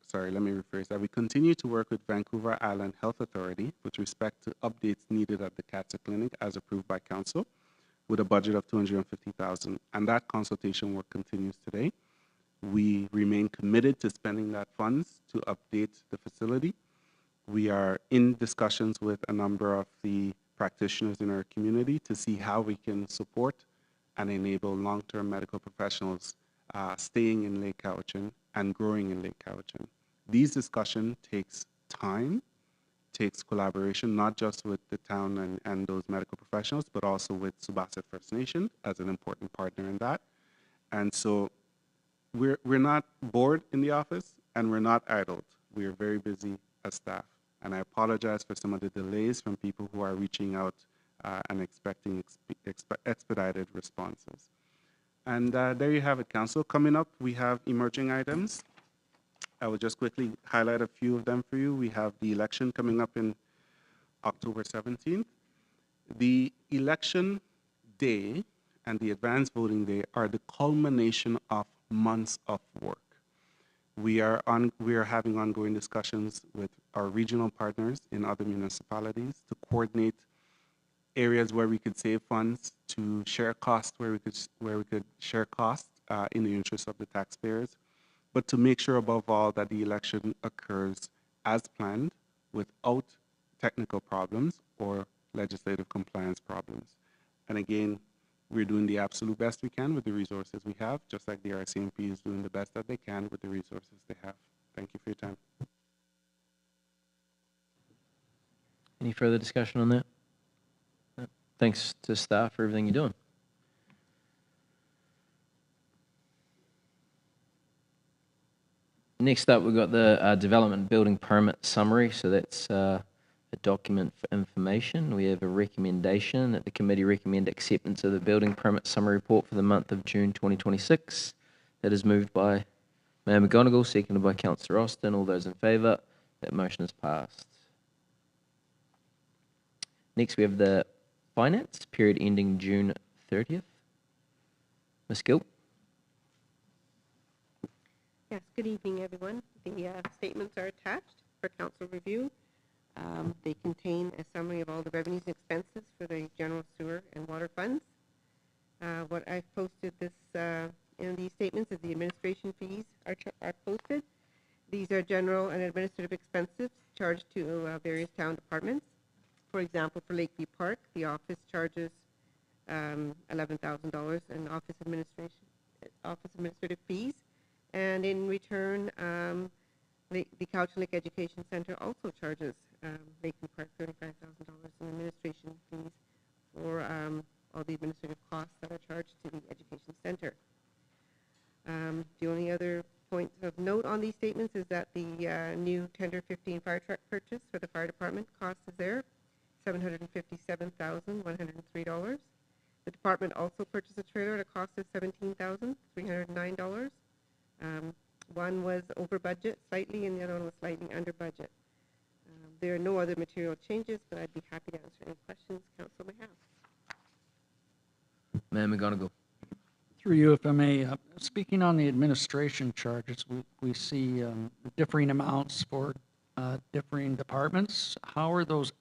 sorry, let me rephrase that. We continue to work with Vancouver Island Health Authority with respect to updates needed at the CATSA Clinic as approved by council with a budget of $250,000, and that consultation work continues today. We remain committed to spending that funds to update the facility. We are in discussions with a number of the practitioners in our community to see how we can support and enable long-term medical professionals staying in Lake Cowichan and growing in Lake Cowichan. These discussions takes time, takes collaboration, not just with the town and those medical professionals, but also with Subasa First Nation as an important partner in that. And so we're not bored in the office and we're not idled. We are very busy as staff. And I apologize for some of the delays from people who are reaching out and expecting expedited responses. And there you have it, Council. Coming up, we have emerging items. I will just quickly highlight a few of them for you. We have the election coming up in October 17th. The election day and the advanced voting day are the culmination of months of work. We are having ongoing discussions with our regional partners in other municipalities to coordinate areas where we could save funds, to share costs where we could share costs in the interest of the taxpayers, but to make sure above all that the election occurs as planned without technical problems or legislative compliance problems. And again, we're doing the absolute best we can with the resources we have, just like the RCMP is doing the best that they can with the resources they have. Thank you for your time. Any further discussion on that? No. Thanks to staff for everything you're doing. Next up, we've got the development building permit summary. So that's a document for information. We have a recommendation that the committee recommend acceptance of the building permit summary report for the month of June 2026. That is moved by Mayor McGonigal, seconded by Councillor Austin. All those in favour, that motion is passed. Next, we have the finance period ending June 30th. Ms. Gill. Yes, good evening, everyone. The statements are attached for council review. They contain a summary of all the revenues and expenses for the general sewer and water funds. What I've posted in these statements is the administration fees are posted. These are general and administrative expenses charged to various town departments. For example, for Lakeview Park, the office charges $11,000 in office administrative fees. And in return, the Cowichan Lake Education Center also charges Lakeview Park $35,000 in administration fees for all the administrative costs that are charged to the Education Center. The only other point of note on these statements is that the new Tender 15 fire truck purchase for the fire department cost is there, $757,103. The department also purchased a trailer at a cost of $17,309. One was over budget slightly and the other one was slightly under budget. There are no other material changes, but I'd be happy to answer any questions council may have. Mayor McGonigal. Through you, if I may, speaking on the administration charges, we see differing amounts for differing departments. How are those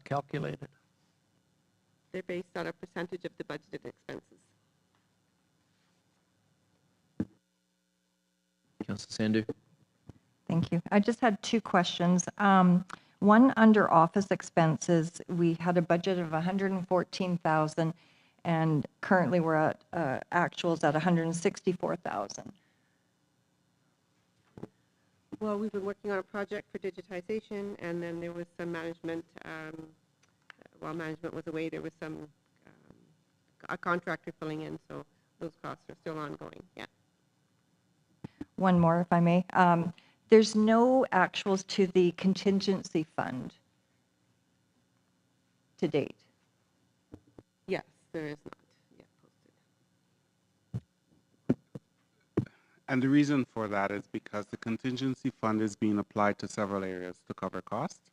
calculated? They're based on a percentage of the budgeted expenses. Councillor Sandhu. Thank you. I just had two questions. One, under office expenses, we had a budget of $114,000, and currently we're at actuals at $164,000. Well, we've been working on a project for digitization, and then there was some management, while management was away, there was some, a contractor filling in, so those costs are still ongoing, yeah. One more, if I may. There's no actuals to the contingency fund to date. Yes, there is not yet posted. And the reason for that is because the contingency fund is being applied to several areas to cover costs.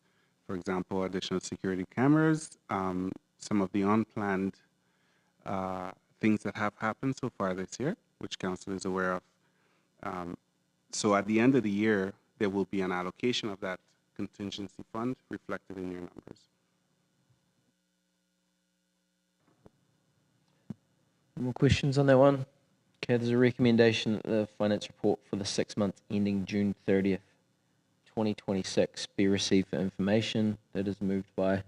For example, additional security cameras, some of the unplanned things that have happened so far this year, which council is aware of. So at the end of the year, there will be an allocation of that contingency fund reflected in your numbers. More questions on that one? Okay, there's a recommendation that the finance report for the 6 months ending June 30th, 2026 be received for information. That is moved by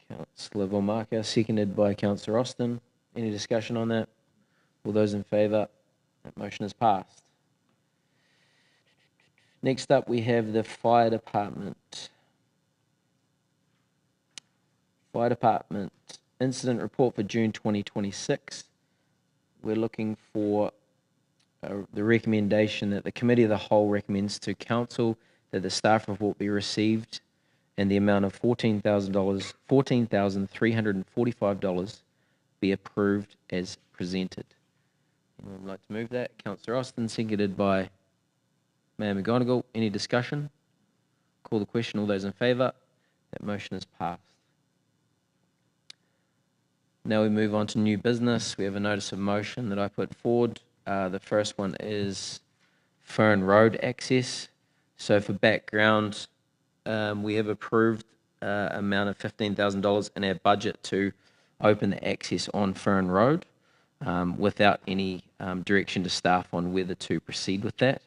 Councillor Volmarka, seconded by Councillor Austin. Any discussion on that? All those in favour? That motion is passed. Next up, we have the Fire Department. Fire Department incident report for June 2026. We're looking for the recommendation that the Committee of the Whole recommends to Council that the staff report be received and the amount of $14,345 be approved as presented. Anyone would like to move that? Councillor Austin, seconded by Mayor McGonigal. Any discussion? Call the question. All those in favour? That motion is passed. Now we move on to new business. We have a notice of motion that I put forward. The first one is Fern Road access. So for background, we have approved amount of $15,000 in our budget to open the access on Fern Road without any direction to staff on whether to proceed with that.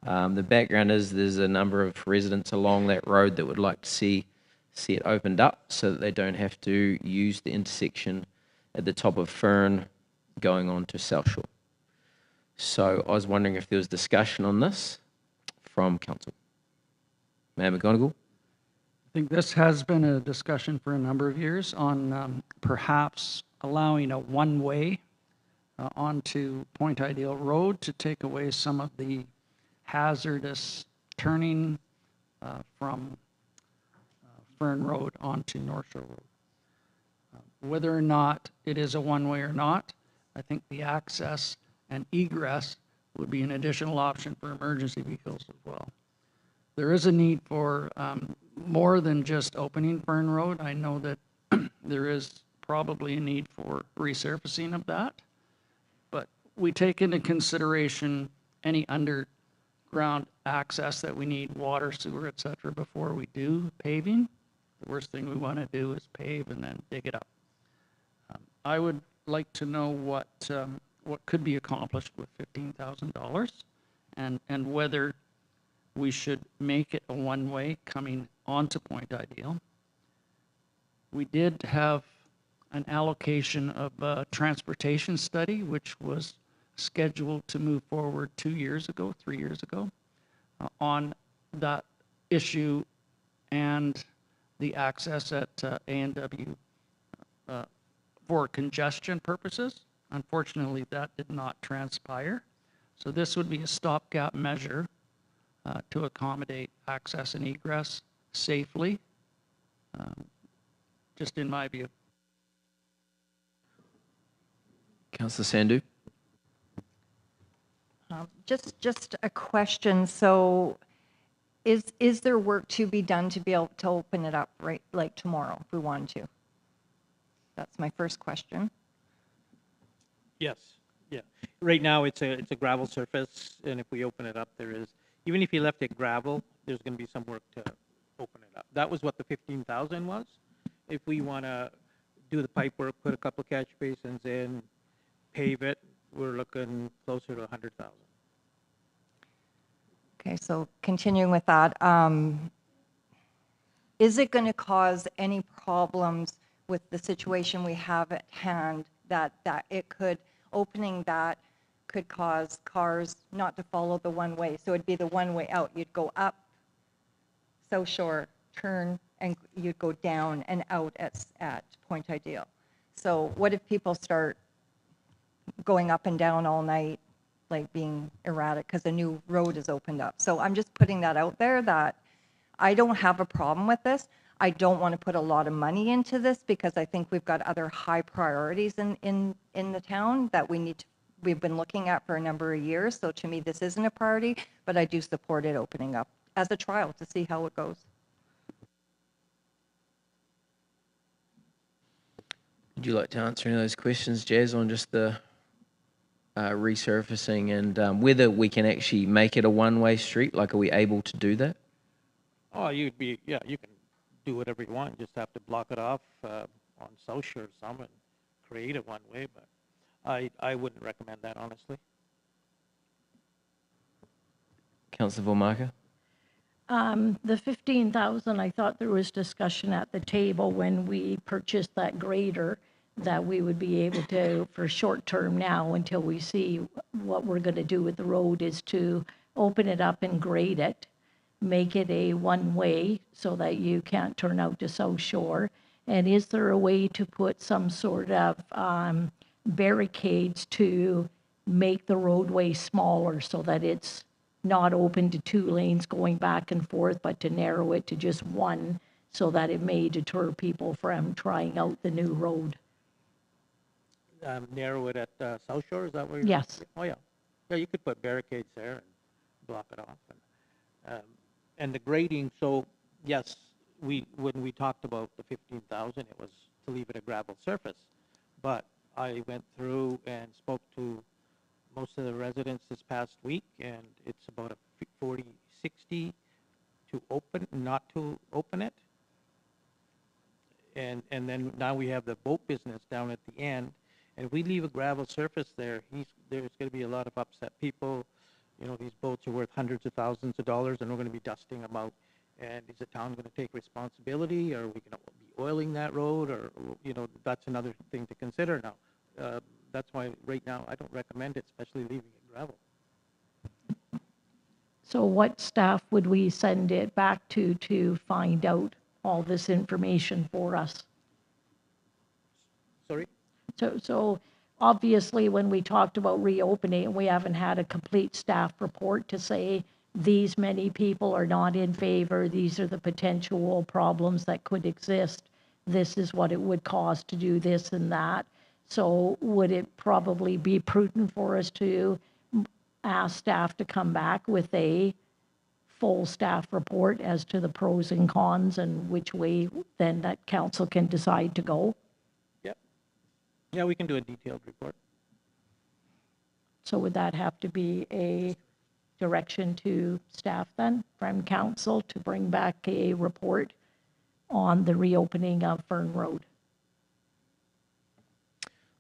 The background is there's a number of residents along that road that would like to see it opened up so that they don't have to use the intersection at the top of Fern going on to South Shore. So I was wondering if there was discussion on this from Council. Mayor McGonigal. I think this has been a discussion for a number of years on perhaps allowing a one-way onto Point Ideal Road to take away some of the hazardous turning from Fern Road onto North Shore Road. Whether or not it is a one-way or not, I think the access and egress would be an additional option for emergency vehicles as well. There is a need for more than just opening Fern Road. I know that there is probably a need for resurfacing of that, but we take into consideration any underground access that we need, water, sewer, et cetera, before we do paving. The worst thing we want to do is pave and then dig it up. I would like to know what could be accomplished with $15,000 and whether we should make it a one-way coming onto Point Ideal. We did have an allocation of a transportation study, which was scheduled to move forward 3 years ago, on that issue and the access at A&W for congestion purposes. Unfortunately, that did not transpire. So this would be a stopgap measure to accommodate access and egress safely, just in my view. Councillor Sandhu. Just a question. So is there work to be done to be able to open it up right like tomorrow if we wanted to? That's my first question. Yes, yeah. Right now, it's a gravel surface, and if we open it up, even if you left it gravel, there's going to be some work to open it up. That was what the 15,000 was. If we want to do the pipe work, put a couple of catch basins in, pave it, we're looking closer to 100,000. Okay, so continuing with that, is it going to cause any problems with the situation we have at hand that it could, opening that could cause cars not to follow the one way. So it'd be the one way out. You'd go up South Shore, turn, and you'd go down and out at Point Ideal. So what if people start going up and down all night, like being erratic because a new road is opened up? So I'm just putting that out there that I don't have a problem with this. I don't want to put a lot of money into this because I think we've got other high priorities in the town that we've been looking at for a number of years. So to me, this isn't a priority, but I do support it opening up as a trial to see how it goes. Would you like to answer any of those questions, Jazz, on just the resurfacing and whether we can actually make it a one-way street? Like, are we able to do that? Oh, you can do whatever you want. You just have to block it off on South Shore or something, create a one-way, but I wouldn't recommend that, honestly. Councillor Vormarker? The 15,000, I thought there was discussion at the table when we purchased that grader that we would be able to, for short term now, until we see what we're going to do with the road, is to open it up and grade it, make it a one-way so that you can't turn out to South Shore. And is there a way to put some sort of barricades to make the roadway smaller so that it's not open to two lanes going back and forth, but to narrow it to just one so that it may deter people from trying out the new road? Narrow it at South Shore, is that what you're Yes. saying? Oh, yeah. Yeah, you could put barricades there and block it off. And the grading, so yes, when we talked about the 15,000, it was to leave it a gravel surface. But I went through and spoke to most of the residents this past week, and it's about a 40-60 to open, not to open it. And then now we have the boat business down at the end. And if we leave a gravel surface there, there's going to be a lot of upset people. You know, these boats are worth hundreds of thousands of dollars, and we're going to be dusting them out. And is the town going to take responsibility? Or are we going to be oiling that road? Or, you know, that's another thing to consider now. That's why right now I don't recommend it, especially leaving it gravel. So what staff would we send it back to find out all this information for us? Sorry? So obviously, when we talked about reopening, we haven't had a complete staff report to say these many people are not in favor, these are the potential problems that could exist, this is what it would cost to do this and that. So would it probably be prudent for us to ask staff to come back with a full staff report as to the pros and cons and which way then that council can decide to go? Yeah, we can do a detailed report. So would that have to be a direction to staff then from council to bring back a report on the reopening of Fern Road?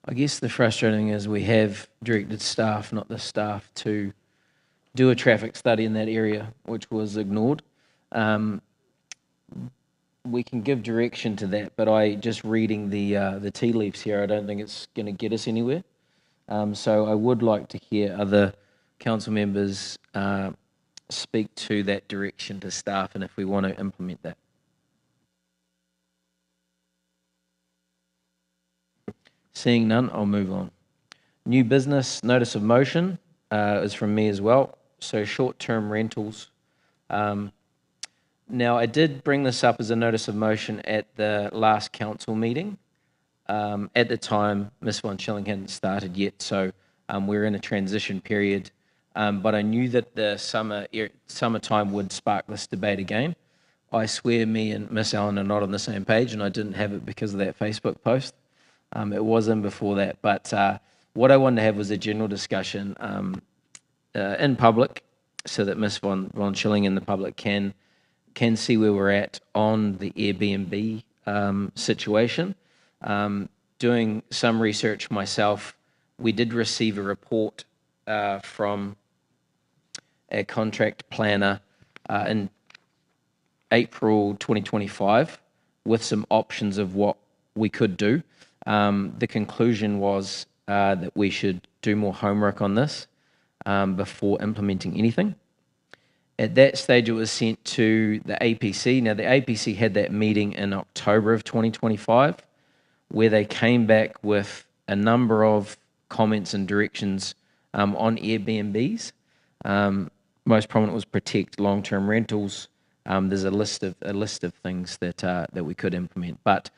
I guess the frustrating is we have directed staff, not the staff, to do a traffic study in that area, which was ignored. We can give direction to that, but just reading the tea leaves here, I don't think it's going to get us anywhere. So I would like to hear other council members speak to that direction to staff and if we want to implement that. Seeing none, I'll move on. New business, notice of motion is from me as well. So short-term rentals. Now, I did bring this up as a notice of motion at the last council meeting. At the time, Ms. Von Schilling hadn't started yet, so we're in a transition period. But I knew that the summertime would spark this debate again. I swear me and Ms. Allen are not on the same page, and I didn't have it because of that Facebook post. It was in before that. But what I wanted to have was a general discussion in public so that Ms. Von Schilling and the public can see where we're at on the Airbnb situation. Doing some research myself, we did receive a report from a contract planner in April 2025 with some options of what we could do. The conclusion was that we should do more homework on this before implementing anything. At that stage, it was sent to the APC. Now, the APC had that meeting in October of 2025, where they came back with a number of comments and directions on Airbnbs. Most prominent was protect long-term rentals. There's a list of things that we could implement. But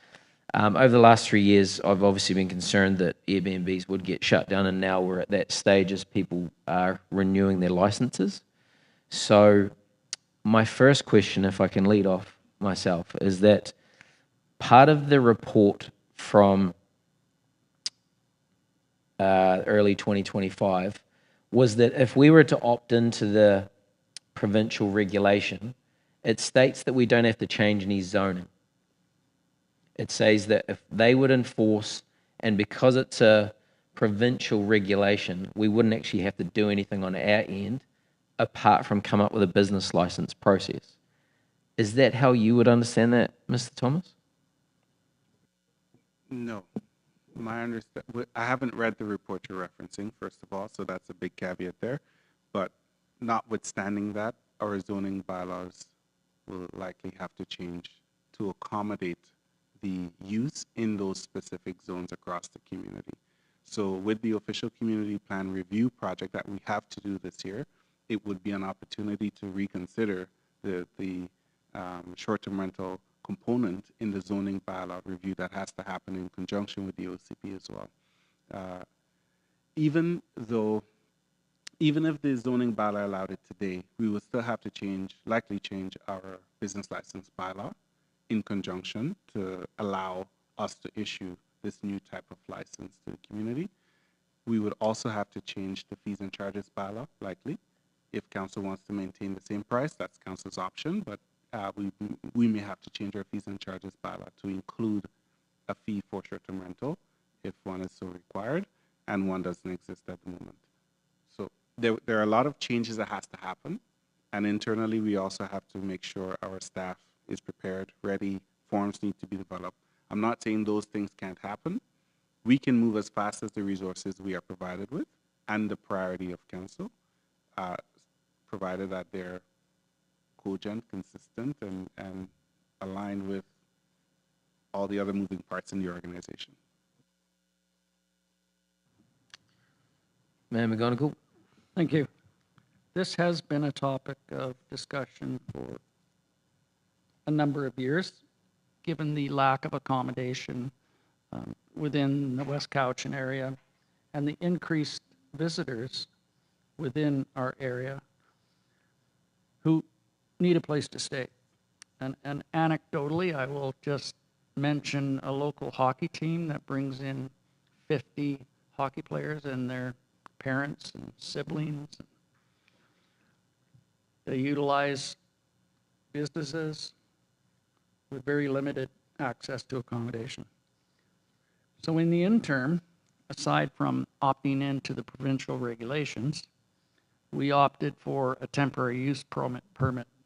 over the last 3 years, I've obviously been concerned that Airbnbs would get shut down, and now we're at that stage as people are renewing their licenses. So my first question, if I can lead off myself, is that part of the report from early 2025 was that if we were to opt into the provincial regulation, it states that we don't have to change any zoning. It says that if they would enforce, and because it's a provincial regulation, we wouldn't actually have to do anything on our end apart from come up with a business license process. Is that how you would understand that, Mr. Thomas? No. I haven't read the report you're referencing, first of all, so that's a big caveat there. But notwithstanding that, our zoning bylaws will likely have to change to accommodate the use in those specific zones across the community. So with the official community plan review project that we have to do this year, it would be an opportunity to reconsider the short-term rental component in the zoning bylaw review that has to happen in conjunction with the OCP as well. Even if the zoning bylaw allowed it today, we would still have to likely change our business license bylaw in conjunction to allow us to issue this new type of license to the community. We would also have to change the fees and charges bylaw, likely. If council wants to maintain the same price, that's council's option, but we may have to change our fees and charges bylaw to include a fee for short-term rental if one is so required, and one doesn't exist at the moment. So there are a lot of changes that has to happen, and internally we also have to make sure our staff is prepared, ready, forms need to be developed. I'm not saying those things can't happen. We can move as fast as the resources we are provided with and the priority of council, provided that they're cogent, consistent, and aligned with all the other moving parts in the organization. Ma'am McGonigal. Thank you. This has been a topic of discussion for a number of years, given the lack of accommodation within the West Cowichan area and the increased visitors within our area who need a place to stay. And anecdotally, I will just mention a local hockey team that brings in 50 hockey players and their parents and siblings. They utilize businesses with very limited access to accommodation. So in the interim, aside from opting into the provincial regulations, we opted for a temporary use permit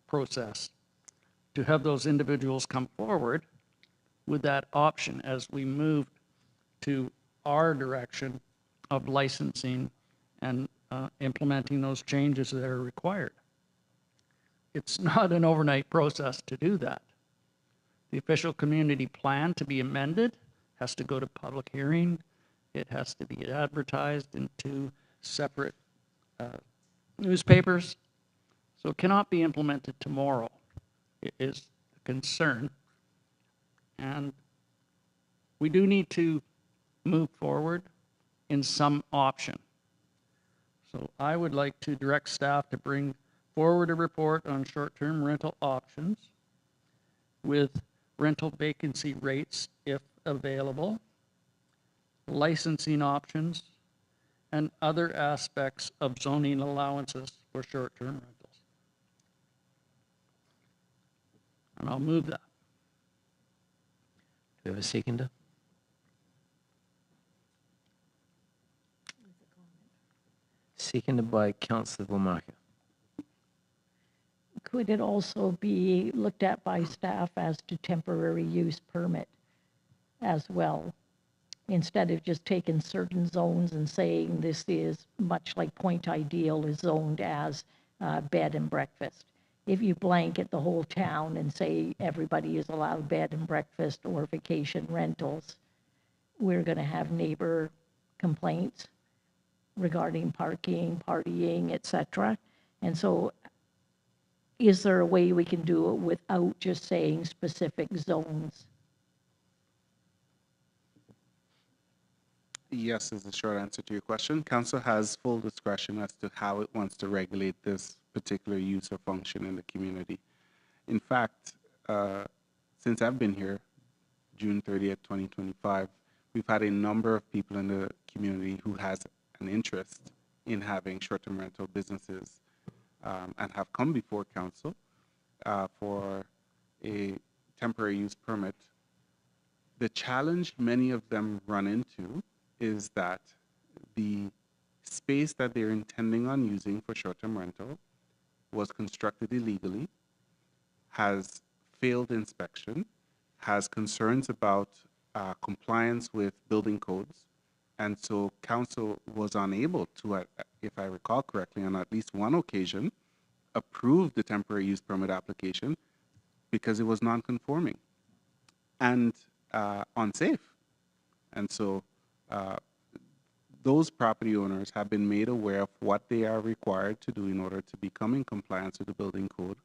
process to have those individuals come forward with that option as we moved to our direction of licensing and implementing those changes that are required. It's not an overnight process to do that. The official community plan to be amended has to go to public hearing. It has to be advertised in 2 separate newspapers. So it cannot be implemented tomorrow. It is a concern. And we do need to move forward in some option. So I would like to direct staff to bring forward a report on short-term rental options with rental vacancy rates if available, licensing options, and other aspects of zoning allowances for short-term rentals. And I'll move that. Do we have a seconder? Seconded by Councillor Wilmarker. Could it also be looked at by staff as to temporary use permit as well? instead of just taking certain zones and saying this is much like Point Ideal is zoned as bed and breakfast. If you blanket the whole town and say everybody is allowed bed and breakfast or vacation rentals, we're going to have neighbor complaints regarding parking, partying, etc. And so is there a way we can do it without just saying specific zones? Yes is the short answer to your question. Council has full discretion as to how it wants to regulate this particular use or function in the community. In fact, since I've been here, June 30th, 2025, we've had a number of people in the community who has an interest in having short-term rental businesses and have come before council for a temporary use permit. The challenge many of them run into is that the space that they're intending on using for short-term rental was constructed illegally, has failed inspection, has concerns about compliance with building codes, and so council was unable to, if I recall correctly, on at least one occasion, approve the temporary use permit application because it was non-conforming and unsafe. And so those property owners have been made aware of what they are required to do in order to become in compliance with the building code,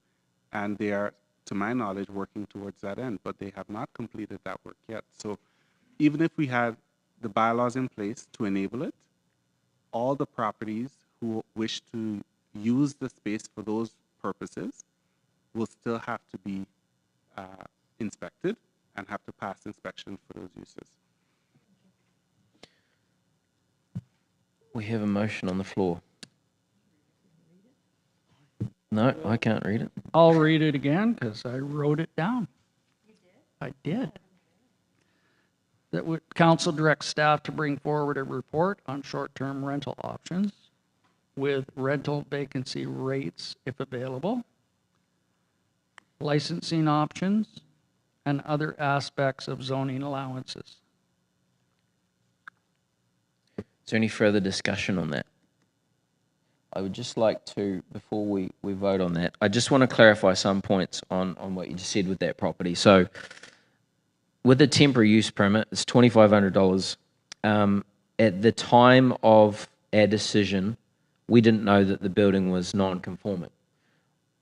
and they are, to my knowledge, working towards that end, but they have not completed that work yet. So even if we had the bylaws in place to enable it, all the properties who wish to use the space for those purposes will still have to be inspected and have to pass inspection for those uses. We have a motion on the floor. No, I can't read it. I'll read it again because I wrote it down. You did? I did. That would council directs staff to bring forward a report on short-term rental options with rental vacancy rates if available, licensing options, and other aspects of zoning allowances. Is there any further discussion on that? I would just like to, before we vote on that, I just want to clarify some points on what you just said with that property. So with the temporary use permit, it's $2,500. At the time of our decision, we didn't know that the building was non-conforming.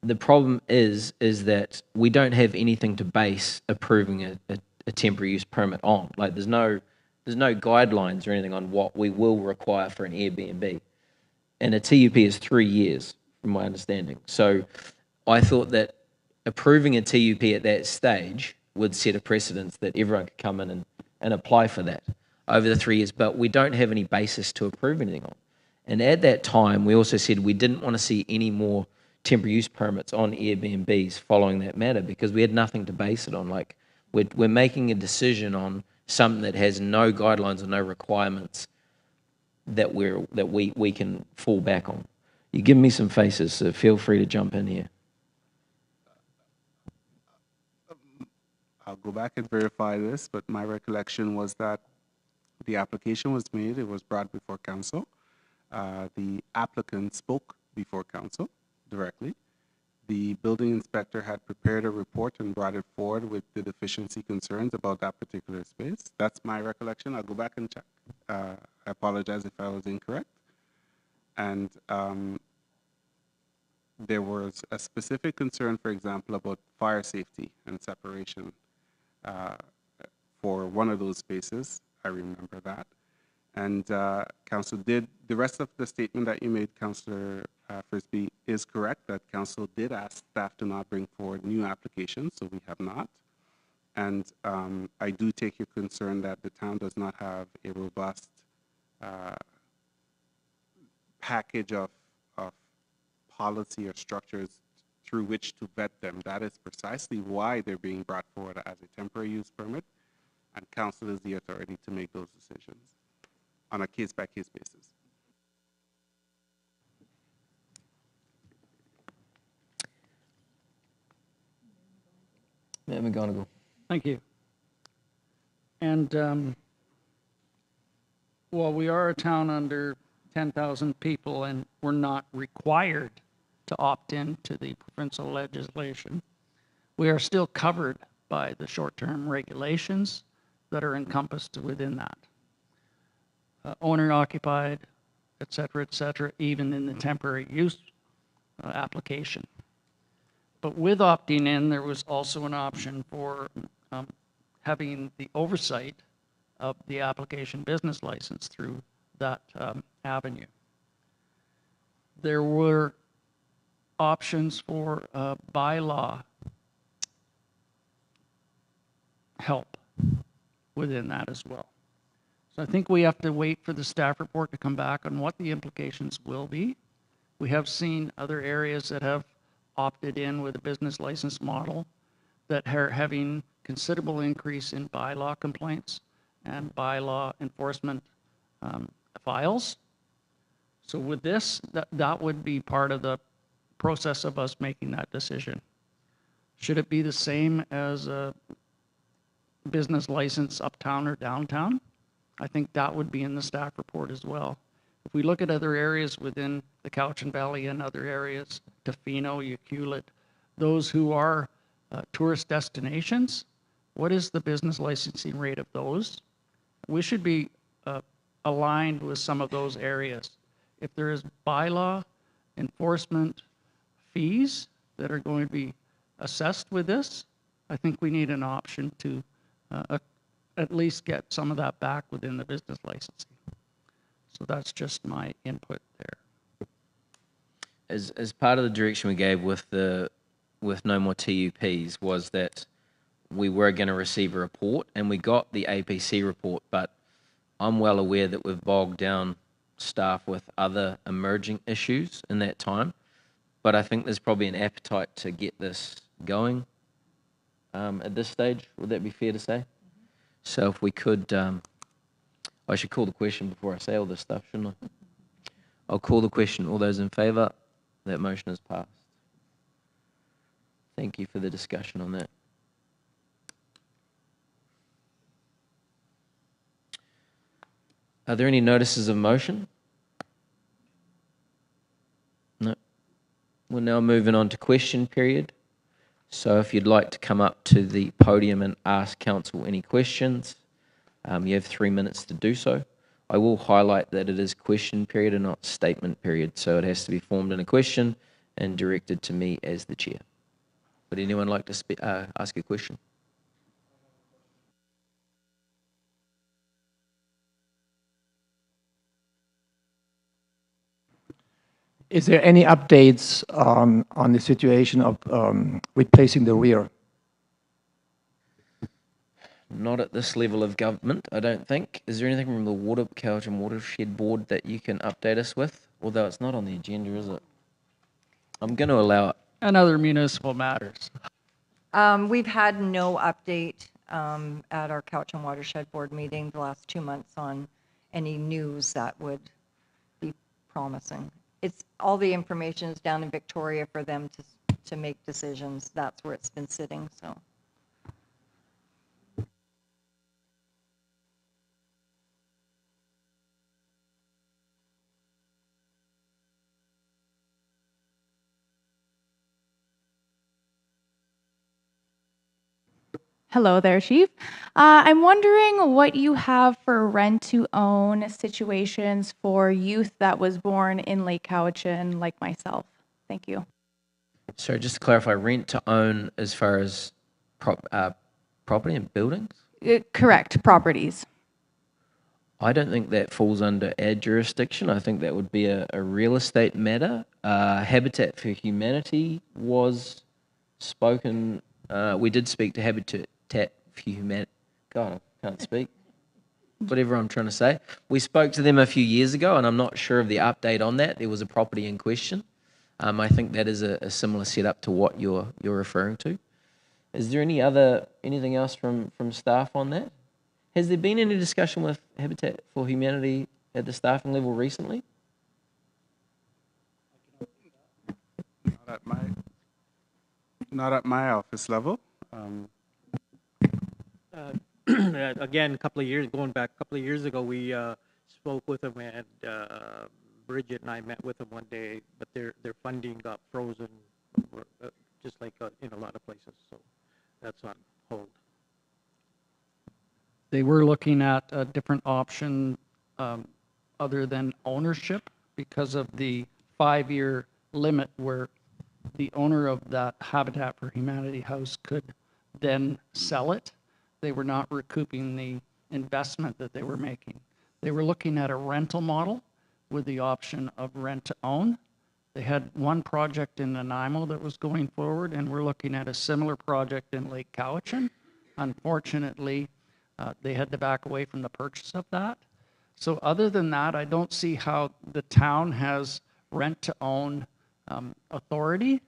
The problem is that we don't have anything to base approving a temporary use permit on. Like there's no guidelines or anything on what we will require for an Airbnb. And a TUP is 3 years, from my understanding. So I thought that approving a TUP at that stage would set a precedence that everyone could come in and apply for that over the 3 years. But we don't have any basis to approve anything on. And at that time, we also said we didn't want to see any more temporary use permits on Airbnbs following that matter because we had nothing to base it on. Like we're making a decision on something that has no guidelines and no requirements that we can fall back on. You give me some faces, so feel free to jump in here. I'll go back and verify this, but my recollection was that the application was made, it was brought before council. The applicant spoke before council directly. The building inspector had prepared a report and brought it forward with the deficiency concerns about that particular space. That's my recollection. I'll go back and check. I apologize if I was incorrect. And there was a specific concern, for example, about fire safety and separation for one of those spaces. I remember that. And council did, the rest of the statement that you made, Councillor Frisbee, is correct, that council did ask staff to not bring forward new applications, so we have not. And I do take your concern that the town does not have a robust package of policy or structures through which to vet them. That is precisely why they're being brought forward as a temporary use permit, and council is the authority to make those decisions on a case-by-case basis. Mayor McGonigal. Thank you. And Well, we are a town under 10,000 people, and we're not required to opt in to the provincial legislation. We are still covered by the short-term regulations that are encompassed within that. Owner-occupied, et cetera, even in the temporary use application. But with opting in, there was also an option for having the oversight of the application business license through that avenue. There were options for bylaw help within that as well. So I think we have to wait for the staff report to come back on what the implications will be. We have seen other areas that have opted in with a business license model that are having considerable increase in bylaw complaints and bylaw enforcement files. So with this, that would be part of the process of us making that decision. Should it be the same as a business license uptown or downtown? I think that would be in the staff report as well. If we look at other areas within the Cowichan Valley and other areas, Tofino, Ucluelet, those who are tourist destinations, what is the business licensing rate of those? We should be aligned with some of those areas. If there is bylaw enforcement fees that are going to be assessed with this, I think we need an option to at least get some of that back within the business licensing. So that's just my input there. As part of the direction we gave with no more TUPs was that we were going to receive a report, and we got the APC report, but I'm well aware that we've bogged down staff with other emerging issues in that time. But I think there's probably an appetite to get this going at this stage. Would that be fair to say? So if we could, I should call the question before I say all this stuff, shouldn't I? I'll call the question. All those in favour? That motion is passed. Thank you for the discussion on that. Are there any notices of motion? No. We're now moving on to question period. So if you'd like to come up to the podium and ask council any questions, you have 3 minutes to do so. I will highlight that it is question period and not statement period, so it has to be formed in a question and directed to me as the chair. Would anyone like to ask a question? Is there any updates on the situation of replacing the rear? Not at this level of government, I don't think. Is there anything from the Cowichan Watershed Board that you can update us with? Although it's not on the agenda, is it? I'm going to allow it. And other municipal matters. We've had no update at our Cowichan Watershed Board meeting the last 2 months on any news that would be promising. It's all the information is down in Victoria for them to make decisions. That's where it's been sitting, so. Hello there, Chief. I'm wondering what you have for rent-to-own situations for youth that was born in Lake Cowichan, like myself. Thank you. So just to clarify, rent-to-own as far as property and buildings? Correct, properties. I don't think that falls under our jurisdiction. I think that would be a real estate matter. Habitat for Humanity was spoken. We did speak to Habitat for Humanity. God, I can't speak. Whatever I'm trying to say. We spoke to them a few years ago, and I'm not sure of the update on that. There was a property in question. I think that is a similar setup to what you're referring to. Is there anything else from staff on that? Has there been any discussion with Habitat for Humanity at the staffing level recently? Not at my office level. Again, going back a couple of years ago, we spoke with them, and Bridget and I met with them one day, but their funding got frozen, just like in a lot of places. So that's on hold. They were looking at a different option other than ownership because of the 5-year limit where the owner of that Habitat for Humanity house could then sell it. They were not recouping the investment that they were making. They were looking at a rental model with the option of rent to own. They had one project in Nanaimo that was going forward, and we're looking at a similar project in Lake Cowichan. Unfortunately, they had to back away from the purchase of that. So other than that, I don't see how the town has rent-to-own authority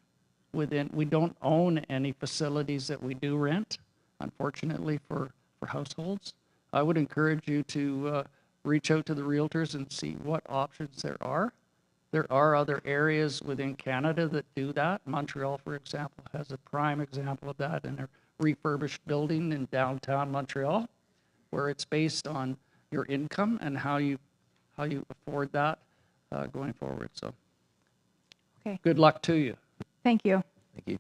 within. We don't own any facilities that we do rent, unfortunately, for households. I would encourage you to reach out to the realtors and see what options there are. There are other areas within Canada that do that. Montreal, for example, has a prime example of that in a refurbished building in downtown Montreal, where it's based on your income and how you afford that going forward. So, Okay. Good luck to you. Thank you. Thank you.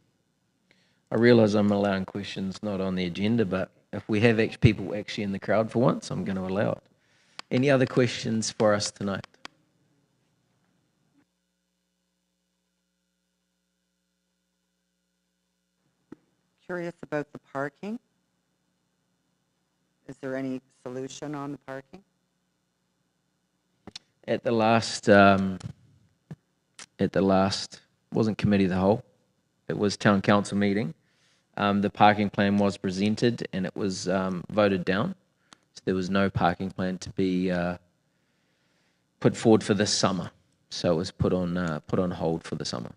I realize I'm allowing questions not on the agenda, but if we have people actually in the crowd for once, I'm going to allow it. Any other questions for us tonight? Curious about the parking. Is there any solution on the parking? At the last, wasn't committee of the whole, it was town council meeting. The parking plan was presented and it was voted down. So there was no parking plan to be put forward for this summer. So it was put on hold for the summer.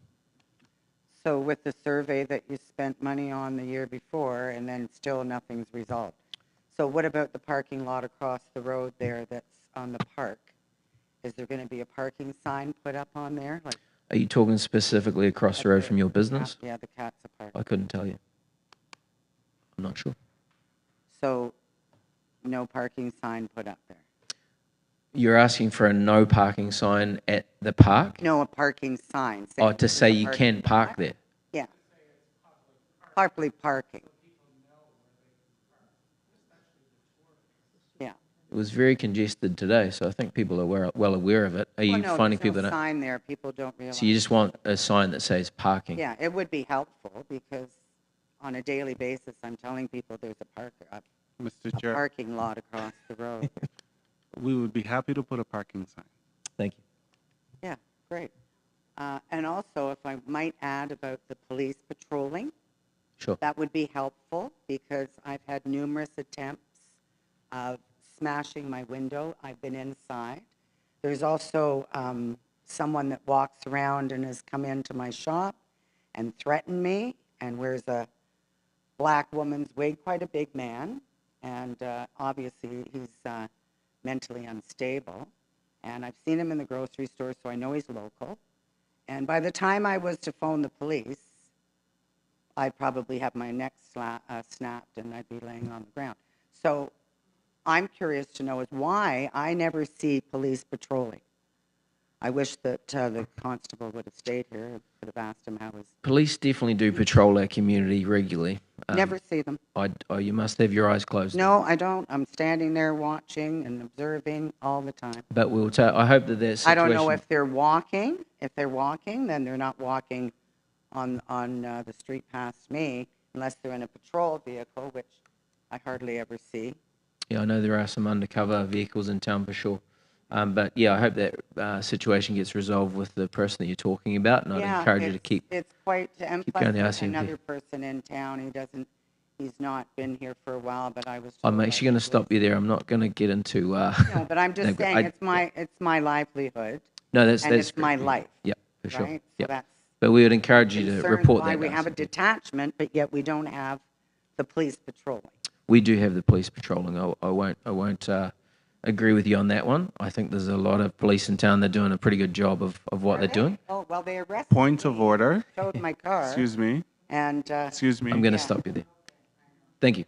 So with the survey that you spent money on the year before and then still nothing's resolved. So what about the parking lot across the road there that's on the park? Is there going to be a parking sign put up on there? Like Are you talking specifically across the road from your business? Yeah, the Katza Park. I couldn't tell you. I'm not sure. So no parking sign put up there? You're asking for a no parking sign at the park? No, a parking sign. Oh, to say there's a you parking can park lot? there? Yeah. Public parking. Yeah. It was very congested today, so I think people are well aware of it. Are you no, finding there's people no that? sign there. People don't realize. So you just want a sign that says parking? Yeah, it would be helpful because on a daily basis, I'm telling people there's a Mr. Chair, parking lot across the road. we would be happy to put a parking sign. Thank you. Yeah, great. And also, if I might add about the police patrolling, Sure. that would be helpful because I've had numerous attempts of smashing my window. I've been inside. There's also someone that walks around and has come into my shop and threatened me and wears a black woman's wig, quite a big man, and obviously he's mentally unstable. And I've seen him in the grocery store, so I know he's local. And by the time I was to phone the police, I'd probably have my neck snapped and I'd be laying on the ground. So I'm curious to know is why I never see police patrolling. I wish that the constable would have stayed here. I could have asked him how his... Police definitely do patrol our community regularly. Never see them. You must have your eyes closed. No, I don't. I'm standing there watching and observing all the time. But we'll I hope that situation... I don't know if they're walking. If they're walking, then they're not walking on the street past me, unless they're in a patrol vehicle, which I hardly ever see. Yeah, I know there are some undercover vehicles in town for sure. But yeah, I hope that situation gets resolved with the person that you're talking about, and I'd encourage you to keep... It's quite... And keep plus going to there's RCMP. another person in town. He's not been here for a while, but I was... I'm told actually going to stop you there. I'm not going to get into... No, but I'm just saying it's my livelihood. No, that's it's my great. life. Yeah, for sure. Right? Yeah. So that's But we would encourage you to concerned report why that. we have a detachment, but yet we don't have the police patrolling. We do have the police patrolling. I won't agree with you on that one. I think there's a lot of police in town that are doing a pretty good job of what they're doing. Oh, well, they arrested Point of order. Showed my car. Excuse me. And Excuse me. I'm going to stop you there. Thank you.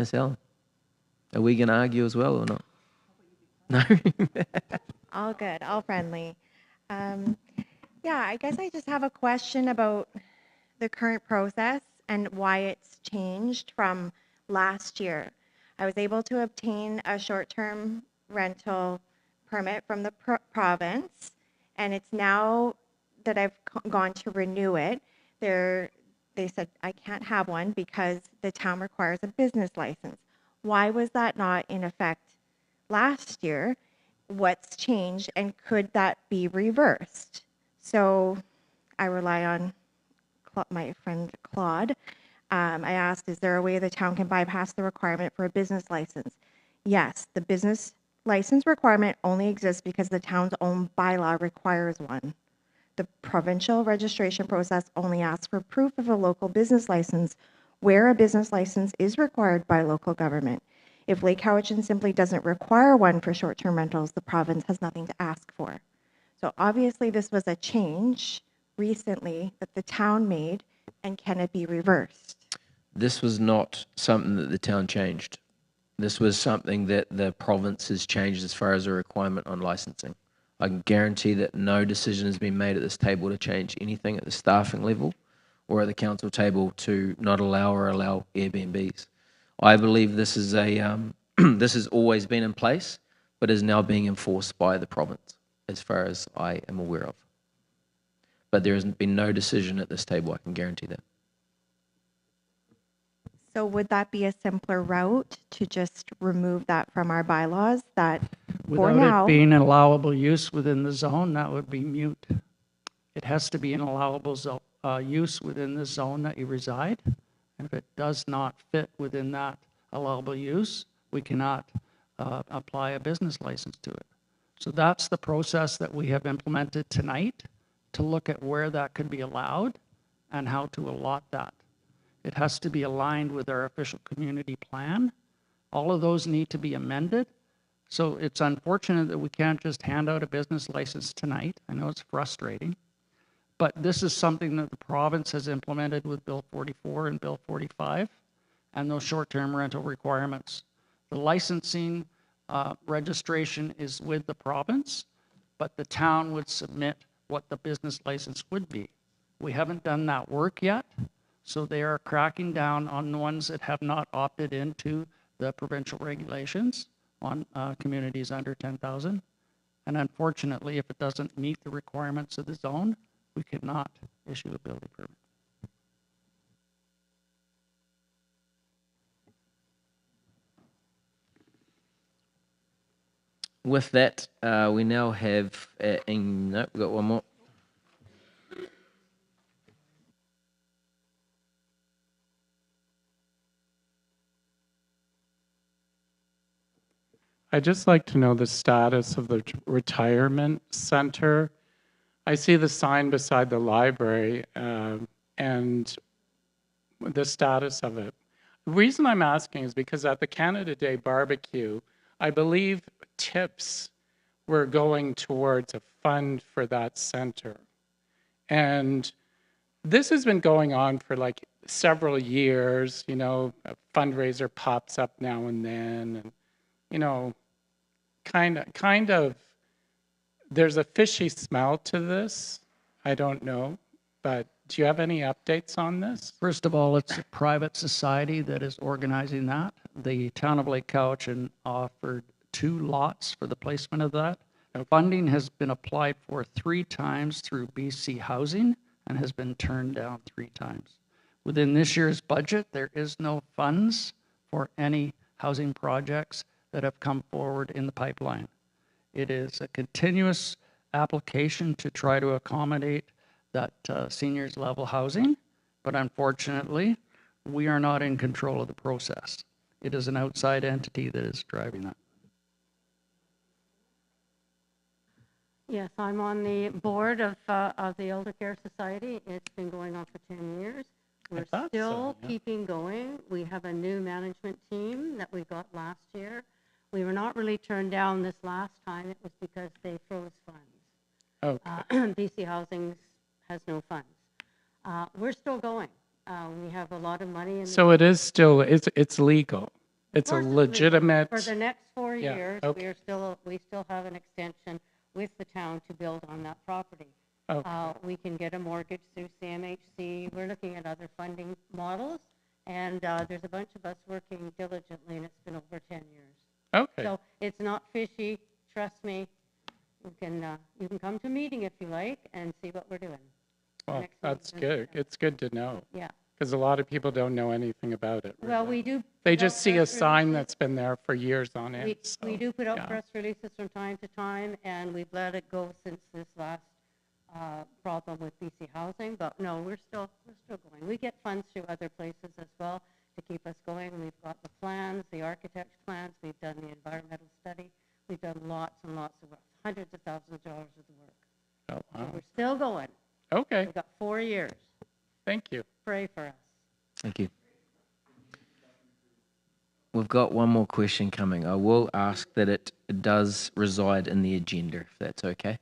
Miss Ellen, are we going to argue as well or not? No? All good, all friendly. Yeah, I guess I just have a question about the current process and why it's changed from last year. I was able to obtain a short-term rental permit from the province, and it's now that I've gone to renew it, they said I can't have one because the town requires a business license. Why was that not in effect last year? What's changed, and could that be reversed? So I rely on my friend Claude. I asked, is there a way the town can bypass the requirement for a business license? Yes, the business license requirement only exists because the town's own bylaw requires one. The provincial registration process only asks for proof of a local business license where a business license is required by local government. If Lake Cowichan simply doesn't require one for short-term rentals, the province has nothing to ask for. So obviously this was a change recently that the town made, and can it be reversed? This was not something that the town changed. This was something that the province has changed as far as a requirement on licensing. I can guarantee that no decision has been made at this table to change anything at the staffing level or at the council table to not allow or allow Airbnbs. I believe this is this has always been in place, but is now being enforced by the province, as far as I am aware of. But there has been no decision at this table, I can guarantee that. So would that be a simpler route to just remove that from our bylaws, that for Without now? it being an allowable use within the zone, that would be mute. It has to be an allowable use within the zone that you reside. And if it does not fit within that allowable use, we cannot apply a business license to it. So that's the process that we have implemented tonight to look at where that could be allowed and how to allot that. It has to be aligned with our official community plan. All of those need to be amended. So it's unfortunate that we can't just hand out a business license tonight. I know it's frustrating, but this is something that the province has implemented with Bill 44 and Bill 45 and those short-term rental requirements. The licensing registration is with the province, but the town would submit what the business license would be. We haven't done that work yet, so they are cracking down on the ones that have not opted into the provincial regulations on communities under 10,000. And unfortunately, if it doesn't meet the requirements of the zone, we cannot issue a building permit. With that, we now have, no, we've got one more. I'd just like to know the status of the retirement center. I see the sign beside the library and the status of it. The reason I'm asking is because at the Canada Day barbecue, I believe tips were going towards a fund for that center. And this has been going on for like several years, you know, a fundraiser pops up now and then, and, you know, kind of, there's a fishy smell to this. I don't know, but do you have any updates on this? First of all, it's a private society that is organizing that. The town of Lake Cowichan offered 2 lots for the placement of that. Funding has been applied for 3 times through BC Housing and has been turned down 3 times. Within this year's budget, there is no funds for any housing projects that have come forward in the pipeline. It is a continuous application to try to accommodate that seniors level housing, but unfortunately, we are not in control of the process. It is an outside entity that is driving that. Yes, I'm on the board of the Elder Care Society. It's been going on for 10 years. We're still keeping going. We have a new management team that we got last year. We were not really turned down this last time. It was because they froze funds. Okay. BC Housing has no funds. We're still going. We have a lot of money. So it is still, it's legal? It's a course, legitimate. For the next 4 Yeah, years, okay. we still have an extension with the town to build on that property. Okay. We can get a mortgage through CMHC. We're looking at other funding models, and there's a bunch of us working diligently, and it's been over 10 years. Okay. So it's not fishy. Trust me. You can come to a meeting if you like and see what we're doing. Well, Next that's meeting's in good. It's good to know. Yeah. Because a lot of people don't know anything about it. Well, really. we do. They put out just see a press sign releases. that's been there for years on We end. we so, do put out yeah. press releases from time to time, and we've let it go since this last problem with BC Housing, but no, we're still going. We get funds through other places as well to keep us going. We've got the plans, the architect's plans, we've done the environmental study, we've done lots and lots of work, hundreds of thousands of dollars of work. Oh, So wow. we're still going. Okay. We've got 4 years. Thank you. Pray for us. Thank you. We've got one more question coming. I will ask that it does reside in the agenda, if that's okay.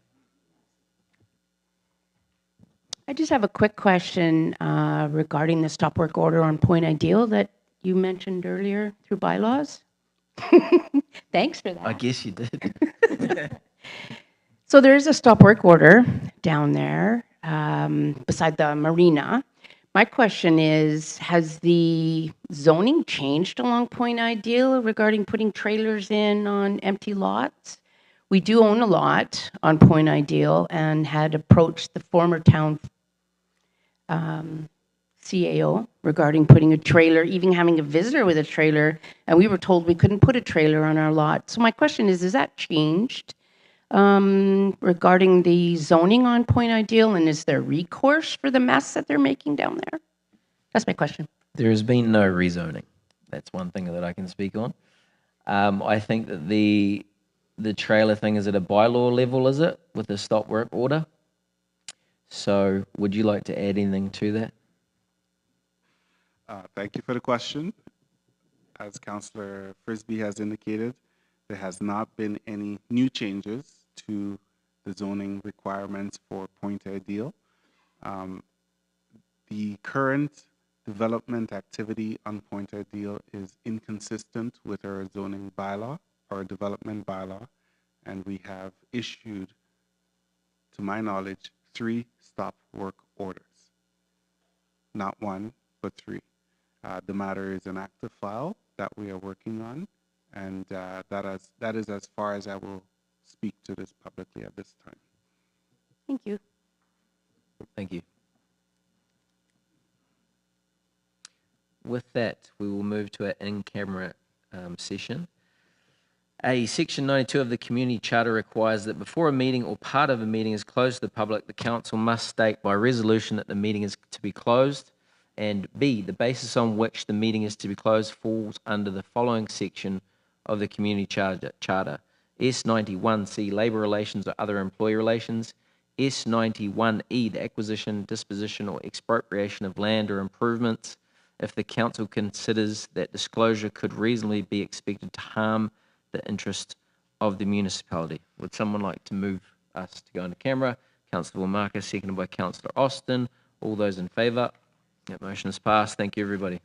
I just have a quick question regarding the stop work order on Point Ideal that you mentioned earlier through bylaws. Thanks for that. I guess you did. So there is a stop work order down there beside the marina. My question is, has the zoning changed along Point Ideal regarding putting trailers in on empty lots? We do own a lot on Point Ideal and had approached the former town CAO regarding putting a trailer, even having a visitor with a trailer, and we were told we couldn't put a trailer on our lot. So my question is, has that changed regarding the zoning on Point Ideal, and is there recourse for the mess that they're making down there? That's my question. There has been no rezoning. That's one thing that I can speak on. I think that the trailer thing is at a bylaw level, is it, with the stop work order? So would you like to add anything to that? Thank you for the question. As Councillor Frisbee has indicated, there has not been any new changes to the zoning requirements for Point Ideal. The current development activity on Point Ideal is inconsistent with our zoning bylaw, our development bylaw, and we have issued, to my knowledge, 3 stop work orders. Not 1, but 3. The matter is an active file that we are working on, and that is as far as I will speak to this publicly at this time. Thank you. Thank you. With that, we will move to our in-camera session. Section 92 of the Community Charter requires that before a meeting or part of a meeting is closed to the public, the council must state by resolution that the meeting is to be closed, and B, the basis on which the meeting is to be closed falls under the following section of the Community Charter. S91C, Labour Relations or Other Employee Relations. S91E, the acquisition, disposition or expropriation of land or improvements, if the council considers that disclosure could reasonably be expected to harm the interest of the municipality. Would someone like to move us to go into camera? Councillor Marcus, seconded by Councillor Austin. All those in favour? That motion is passed. Thank you, everybody.